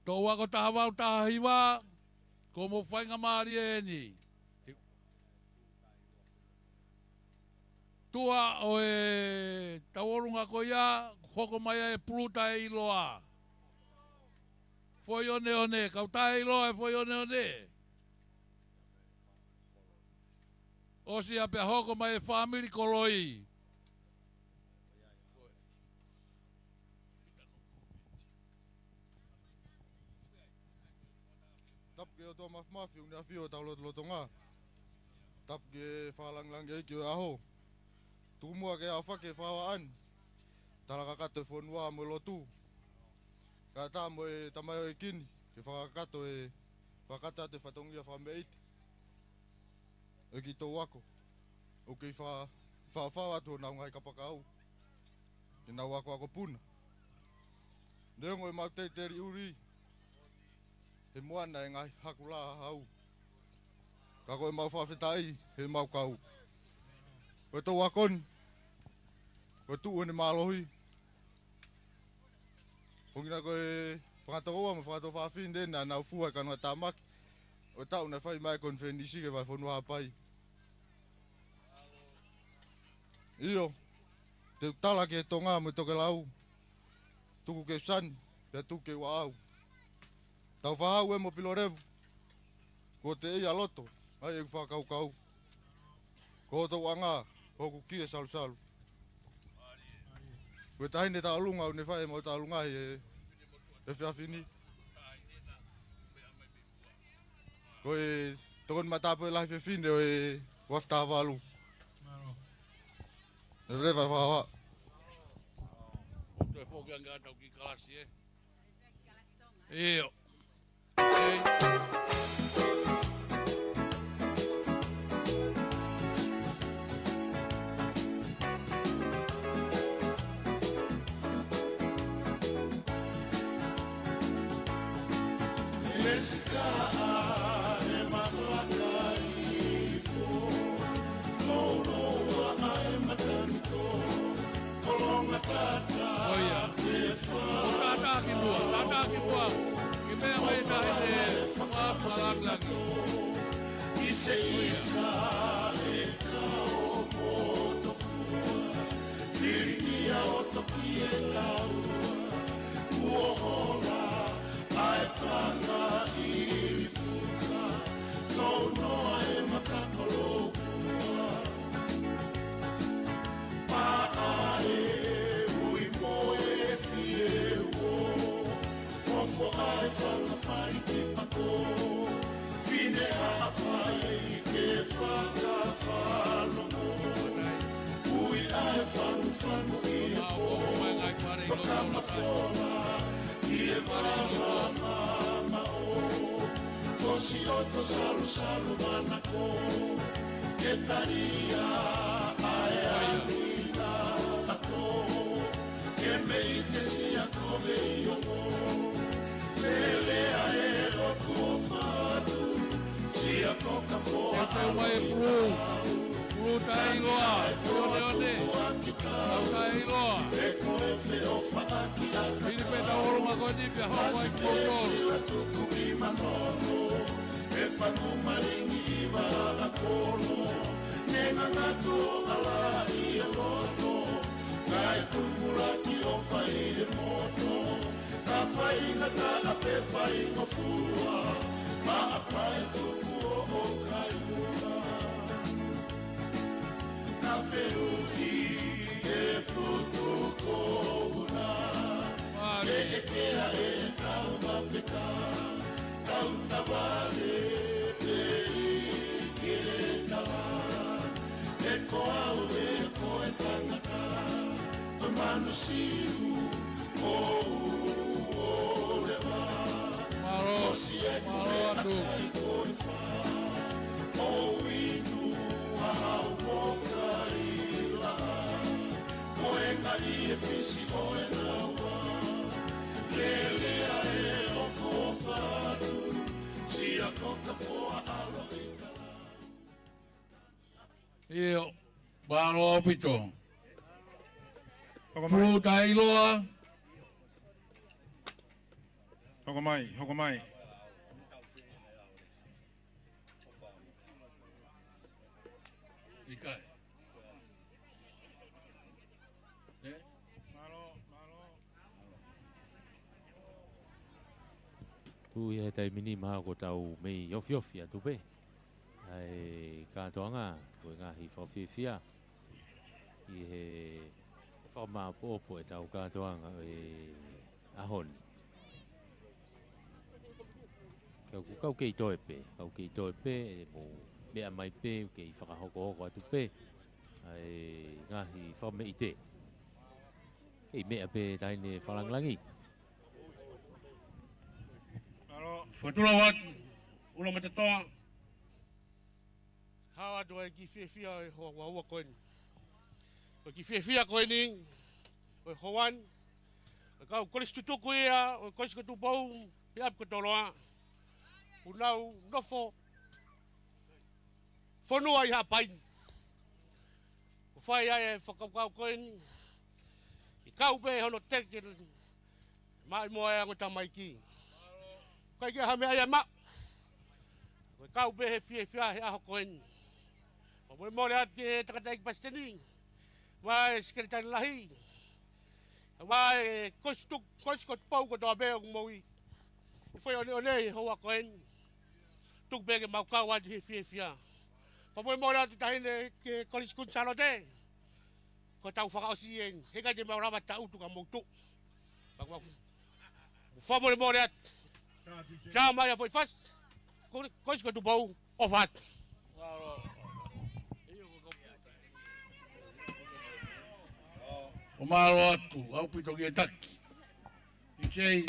Tō wako taha wau taha hiwa. Ko mo whainga maari e ni. Tua o e taworunga ko ia, hoko mai e puluta e iloa. Foi one, kau tae iloa e foi one. Osi a pe hoko mai e whamiri koloi. Tap ke o tō mafi unga whio tau lo tonga. Tap ke whalang e ki o aho. Tumua ke a whake whawa an. Tala kakato e whonua mo lotu. Ka tā mo e tamai o e kini. Ke whakakato e whakata te whatongia whameiti. E ki tō wako. O kei whawhawa tō nau ngai kapakau. Ke nau wako ako puna. Neongo e mau teiteri uri. He moana e ngai hakula hau. Kako e mau whawhetai, he mau kau. Koe tō wakon. Koe tuu ene mālohi. Hongina koe whakatoa ma whakato whawhinde na nau fuha kanua tāmaki. O tau na whai mai kon whenisi ke vai whanua hapai. Iyo, te tala ke tonga mo toke lau. Tuku ke san, pia tuku ke waau. Taufa'ahau e mo Pilolevu. Ko te ia loto, ai e whakau. Ko tau anga, hoku kia salu. Koe tahine ta alunga o ne whae mo ta alungai e whiawhini. Koe tokon matapo e lahi whiawhine o e wafta walu. E rewa whawa. Toi whoki anga tau ki kalasi e. Iyo. Isa e kao moto fua Pirinia o toki e taua Uohora ai whanga i fuka Tau noa e makakolo kua Paa e ui mo e fie uo Mofo ai whanga whari te pako Fine a pai ke whakawhanongo Ui ai whangu i e po Whakamawhora i e maha o Tosi o to salu manako Ke taria ai anina ako Ke me i te sia kove i ongo Pelea e roko whatu Sia koka fōa Pulu tai loa, one. Tau tai loa. E koe whio whaaki aka Hini peta orunga koe nipe hawa i kōtoro. Sila tuku i manono E whaku maringi i wala kono Nenga ngatu o ala i e loto Kai tukula ki o whai e moto Ka whainga ka ape whaingo fua Ma apai tuku o kai mula Na whiu i e futu kovuna Tauta vale pe ke tala e ko au e ko e tangata o manu siu o le va o si e ko e akai ko e fa o inu a hau o kai la o e ngai e fisi o e naua ke lea e o ko fatu si a koka foa alo i kala Io, balo pito. Fruta iloa. Hoko mai, hoko mai. Ikai. Tu ia tai mini maha ko tau mei yofi yofi atu pe. Ai Katoanga ko ngā hi whawhiwhia. I he whama popo e tau Katoanga e ahon. Kau kei toi pe, kau kei toi pe e mo mea mai pe kei whakahoko hoko atu pe. Ai ngā hi whame i te. Kei mea pe taine whalanglangi. Fatula watu, ula matatoa. Hawa doa ki whiwhia e hoa koeni. O ki whiwhia koeni, o hoan. O kau kolisi tutuku ia, o kolisi katupau, piap katoloa. Unau, nofo. Whanua i hapain. O whai ai e whakaukau koeni. I kau be hono teke, mai moa e ango tamaiki. Kai ke hame ai ma. Ko kau be he fia he aho koen. Mo mo le ate takatai pasteni. Vai sekretar lahi. Vai kostuk pau ko do be ngoi. Foi ole Houa koen. Tuk be ke mau kau adi he fia. Mo le ate tahine ke Kolisi Salote. Ko tau whaka osien. He kai te mau rawa ta utu ka moutu. Mo le ate. Já mai foi fácil. Coisa que do bom, o fato. O malo atu, au pito ki e taki. DJ.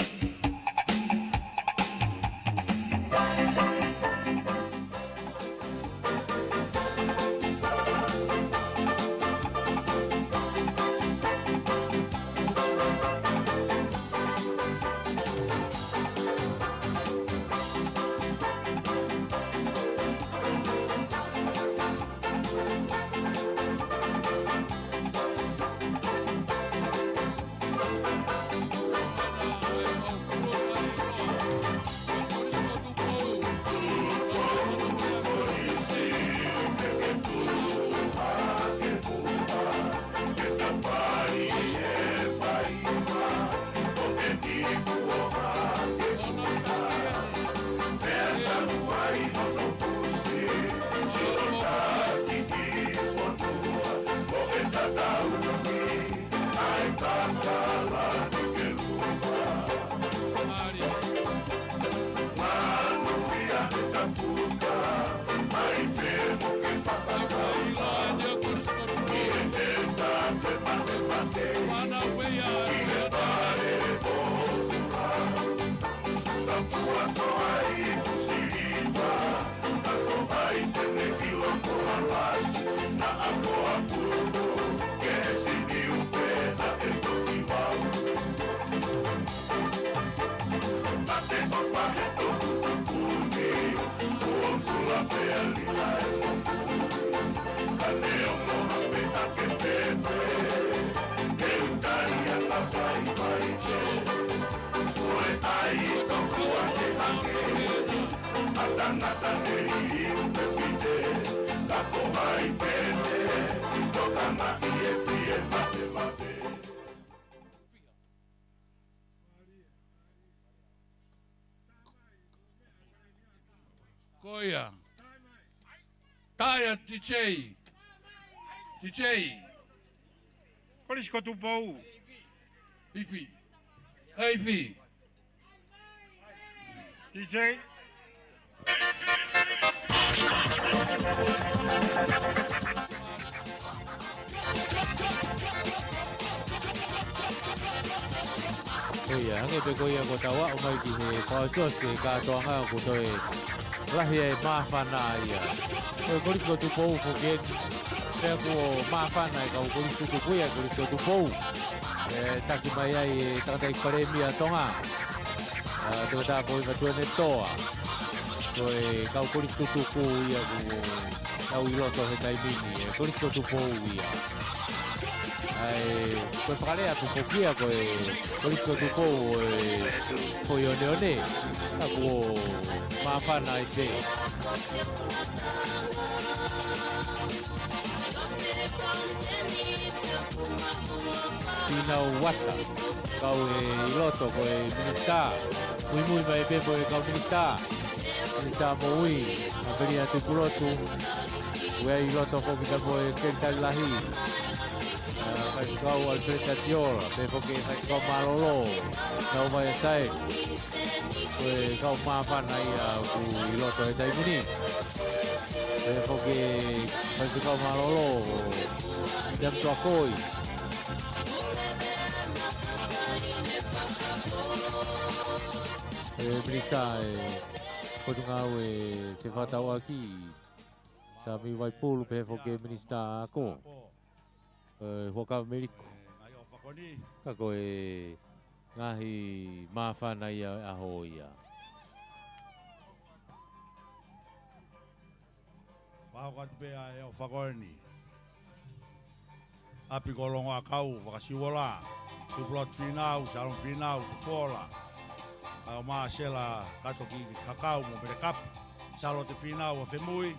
Koia. Taia DJ. DJ. Kolisi katupau. Ifi. Ei fi. DJ. Iya, hangi pe koia ko tawa o mai ki he pausos ke Katoanga ko toe lahi e mafana ia. Ko ko tu pou ko ke pe ko mafana ka ko tu koia ko tu pou. Taki mai ai tata i pare mia Tonga. To ta po va tu ne toa. Ko e ka ko tu ku ia ko au i loto he Taiamoni. Ko tu pou ia. Ai, ko pare a tu kia ko Kolisi Taufa'ahau Pilolevu ako mafana ite. Pinau wata kau iloto ko minista. Muy mai pe ko kau minista. Minista moi. Apenia tu pulotu. We iloto ko kita ko sental lahi. Kau alfretatiora, porque kau malolo, kau vai sai, kau mafana ia ku iloto e Taiamoni, porque kau malolo, jam tua koi. Berita kodungau te fatau aki, sabi vai pulu pe porque minista ako. Hoka Ameriko. Kako ngahi mafana ia aho ia. Pahokat pea e o whakoni. Api kolongo a kau, wakasiwola. Tuplot whinau, salon whinau, tufola. Ao maa sela katoki kakau mo mere kap. Salote whinau a whemui.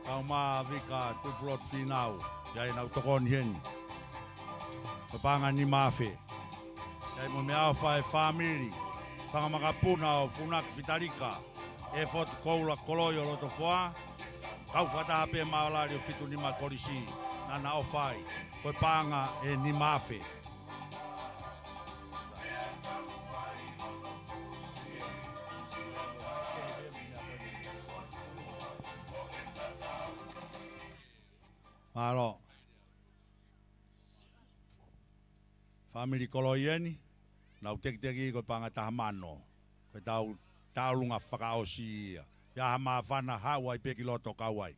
Ao maa vika tuplot whinau. Iai nau tokoni heni. Papanga ni mafe. Iai mo mea whae family. Whangamakapuna o funak fitarika. E fotu koula koloio loto wha. Kau whataha pe maolari o fitu ni ma Kolisi. Nana o whai. Koe panga e ni mafe. Malo. Family koloieni, nau teki ko panga tahamano, ko tau lunga whakaosi ia. Ia mafana Houa i peki loto kauai.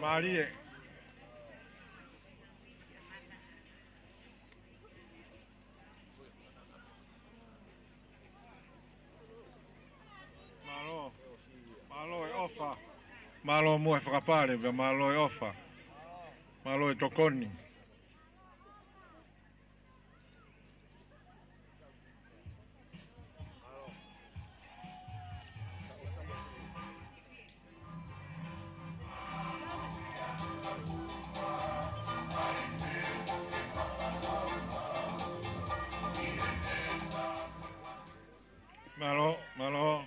Marie. Malo e ofa. Malo mo e whakapare, malo e ofa. Malo e tokoni. Malo.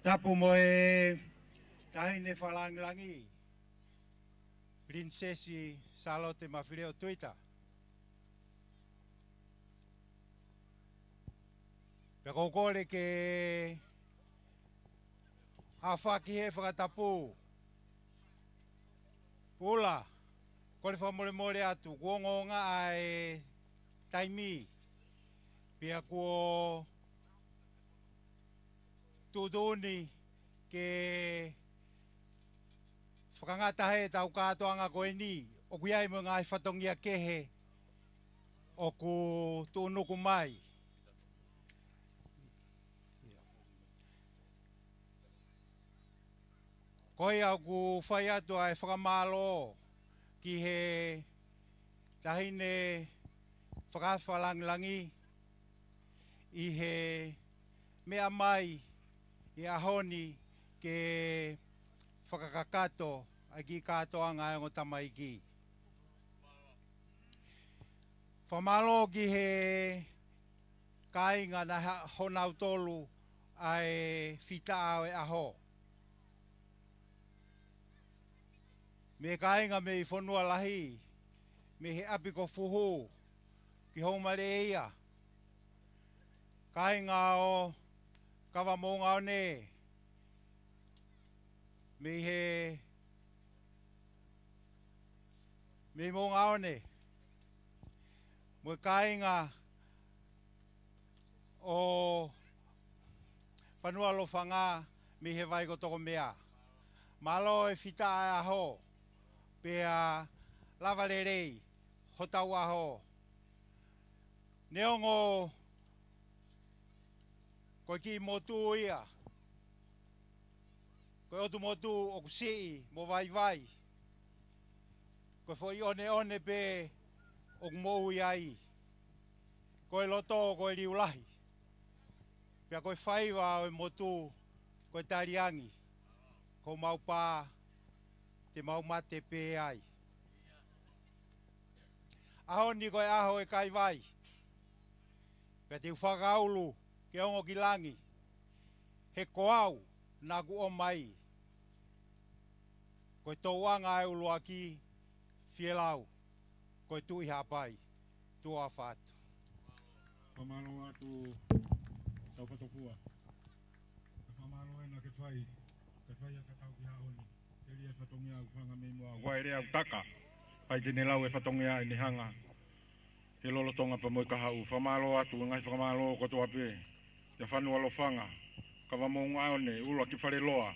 Tapu moe tahine falangi Prinsesi Salote Mafile'o Tuita. Pea kokore ke hawhaki he whakatapu. Ula, kore whamore more atu, kuongonga ai taimi. Pea kuo tuduni ke whakangata he tau katoanga koe ni. O kuiai mo ngai whatongia kehe o ku tunuku mai. Koe au ku whai atu ai whakamalo ki he tahine whakawhalangilangi i he mea mai i ahoni ke whakakakato ai ki katoanga e ngota mai ki. Whamalo ki he kainga na honau tolu ai whita e aho. Me kainga me i whanua lahi, me he apiko fuhu ki haumare ia. Kainga o kawa monga o ne, me he me monga o ne. Mo kainga o whanua lo whanga mi he vai ko toko mea. Malo e whita ai aho, pea lava rerei, hotau aho. Neongo koe ki motu ia. Koe otu motu o kusii, mo vai vai. Koe foi one pe o kumou iai. Koe loto, koe riulahi. Pea koe whaiwa o motu, koe tariangi. Ko maupā, te maumate pe ai. Aho ni koe aho e kai vai. Pea te whakaulu, ke ongo ki langi. He koau, nā ku o mai. Koe tauanga e ulua ki, whielau. Koe tui hapai, tua whātu. Pamalo atu tau patopua. Pamalo ena ke whai a katau ki haoni. Te ria whatongia au whanga me mua. Waere au taka. Pai tene lau e whatongia e ni hanga. He lolo tonga pa moi kahau. Pamalo atu ngai whakamalo kotoa pe. Te whanua lo whanga. Kawa monga aone, ula ki whare loa.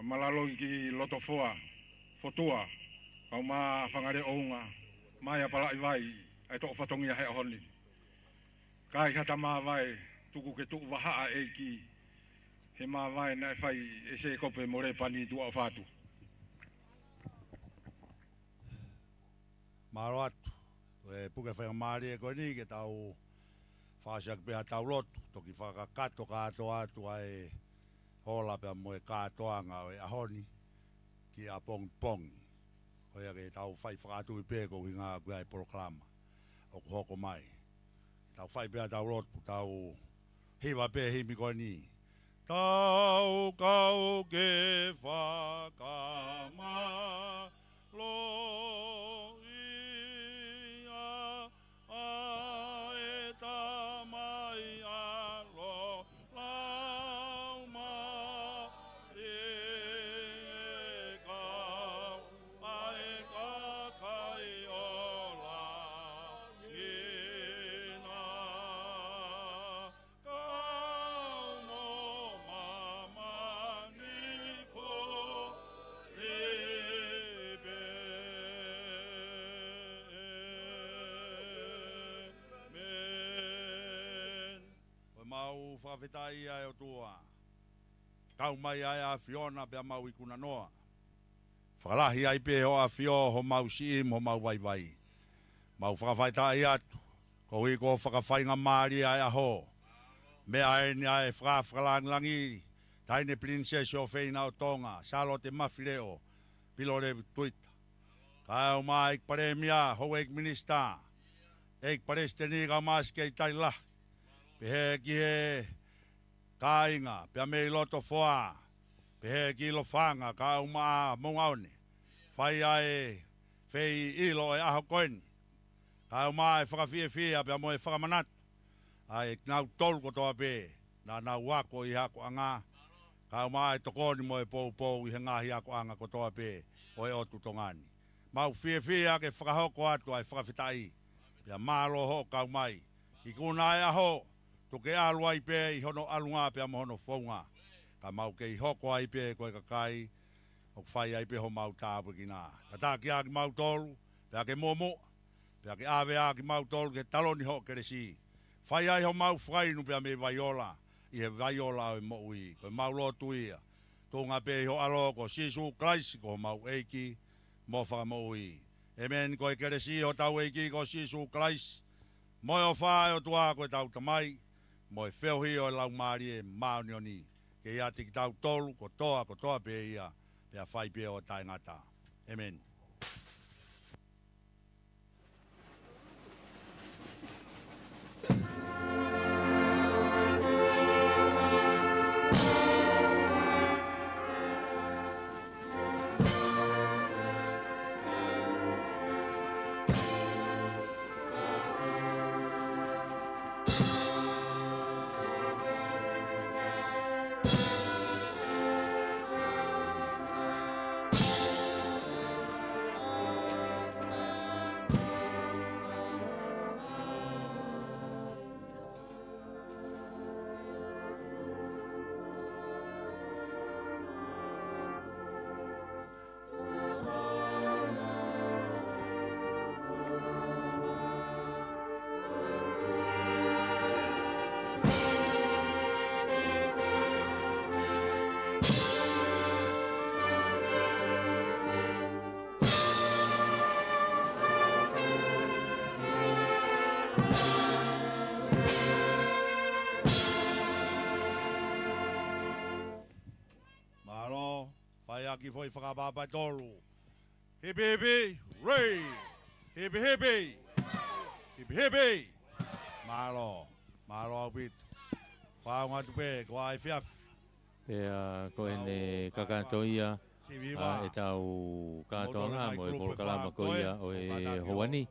Malalo ki loto foa. Fotua. Kau ma whangare ounga. Mai apala i vai. Ai toko whatongia he ahoni. Kai hata mā vai, tuku ke tuku wahaa e ki, he mā vai na e whai e se kope more pani tua o whātu. Māro atu, e puke whainga maari e koe ni ke tau whaasiak peha tau lotu, toki whakakato kāto atu ai hola pia moe kātoanga o e ahoni ki a pongi pongi. Koe ke tau whai whakatu i pēko ki ngā kua e proklama o kuhoko mai. Tau whai pēr tau lotu, tau hiwa pēr himi koe ni. Tau kau ke whakama lo ia a e tamai a lo lau ma e kau a e kakai o la ina kau mo mama ni fo lebe men o mau whawhetai ai o tua kau mai ai a Fiona pia mau ikuna noa whakalahi ai pe ho a Fio ho mau siim ho mau vai vai mau whakawhaitai atu ko i ko whakawhainga maari ai a ho mea e ni ai whakalangi taine princess o whaina o Tonga Salote Mafile'o Pilolevu Tuita kau mai paremia ho ek minister ek paresteni ka maske tai la pehe ki he kainga pia me loto foa pehe ki lo fanga kau ma mongaone fai ai fei ilo e aho koeni kau mai whakawhia pia mo e whakamanatu ai nau tolu ko toa pe na nau wako I hako anga ka mai tokoni mo e pou I ngahi hako anga ko toa pe o e otu tongani mau fie ke whakahoko atu ai whakawhitai pia malo ho kau mai I kuna e aho toke alu ai pe I hono alunga pia mohono whaunga ka mau ke I hoko ai pe koe kakai o whai ai pe ho mau tāpu ki nā ka ki aki mau tolu pia ke momo pia ke ave aki mau tolu ke taloni ho kere si whai ai ho mau whainu pia me vaiola I he vaiola o mo ui koe mau lotu ia tōnga pe ho alo ko sisu klaisi ko mau eiki mo whakamo ui Amen koe kere si ho tau eiki ko sisu klaisi mo o whae o tua koe tau tamai mo e whewhi o lau maari e maoni oni ke ia tiki tau tolu ko toa pe ia pia whai pe o tai ngata Amen Ki foi whakababa tolu. Hipi hipi, rei. Hipi hipi. Hipi hipi. Malo au bit. Whaunga tupe, ko ai fiaf. Pea ko ene kakatoia e tau Katoanga mo e Polokalama ko ia o e Houani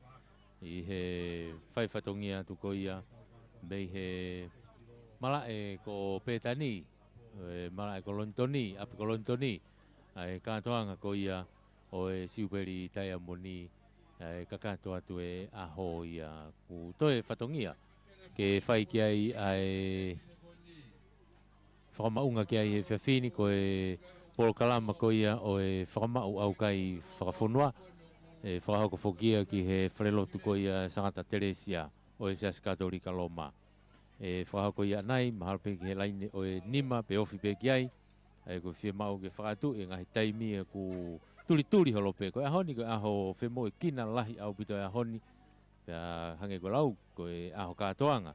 I he whaiwhatongia tu ko ia mei he malae ko Petani malae ko Lontoni, api ko Lontoni ai Katoanga ko ia o e Siupeli Taiamoni ai kakato atu e aho ia ku toe whatongia ke whai ki ai whakamaunga ki ai he whiawhini ko e Polokalama ko ia o e whakamau au kai whakafonua e whakahoko whokia ki he wharelotu ko ia Sangata Teresia o e Seas Katolika Loma e whakahoko ia nai mahalpe ki he laine o e Nima pe ofi pe ki ai ai ko fie mau ke whakatu e ngahi taimi e ku tuli holope ko e ahoni ko aho whemo e kina lahi au pito e ahoni pia hange ko lau ko e aho Katoanga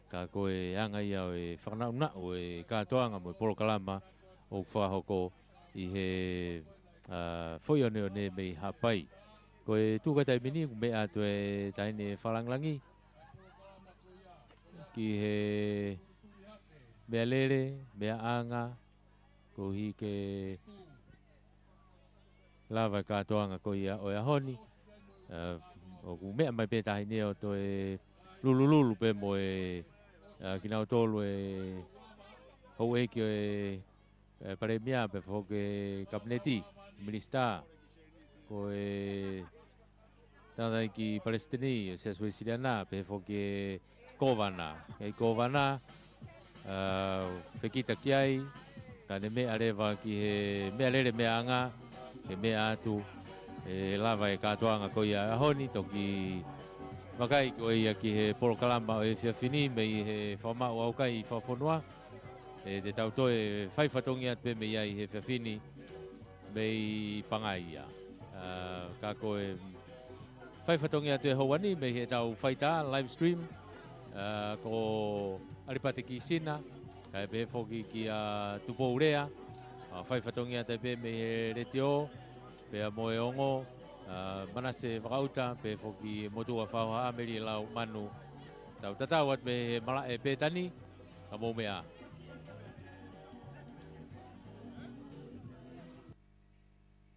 ka ko e anga ia o e whakanauna o e Katoanga mo e Polokalama o whakahoko I he whoione o ne mei hapai ko e tūkatai mini ku mea to e tahine whalanglangi ki he mea lere, mea anga ko hi ke lava Katoanga ko ia o ahoni o ku mea mai pe tahine o to e lulu pe mo e kinau tolu e hou eki o e paremia pe foke kabineti minista ko e tādai ki Palestini o se asue siriana pe foke kovana kei kovana whekita ki ai ka ne mea rewa ki he mea lere mea anga ke mea atu e lava e Katoanga ko ia ahoni toki makai ko ia ki he Polokalama o e whiawhini mei he whamau au kai I whawhonua e te tauto e whaiwhatongi at pe mei ai he whiawhini mei Pangai ia ka ko e whaiwhatongi atu e Houani mei he tau whaita live stream ko aripate ki sina ka e pe whoki ki a Tupourea whaiwhatongi atu pe mei he retio pe a moe ongo manase whakauta pe whoki motua whauha ameri lau manu tau tatau at me he mala e Petani ka mou mea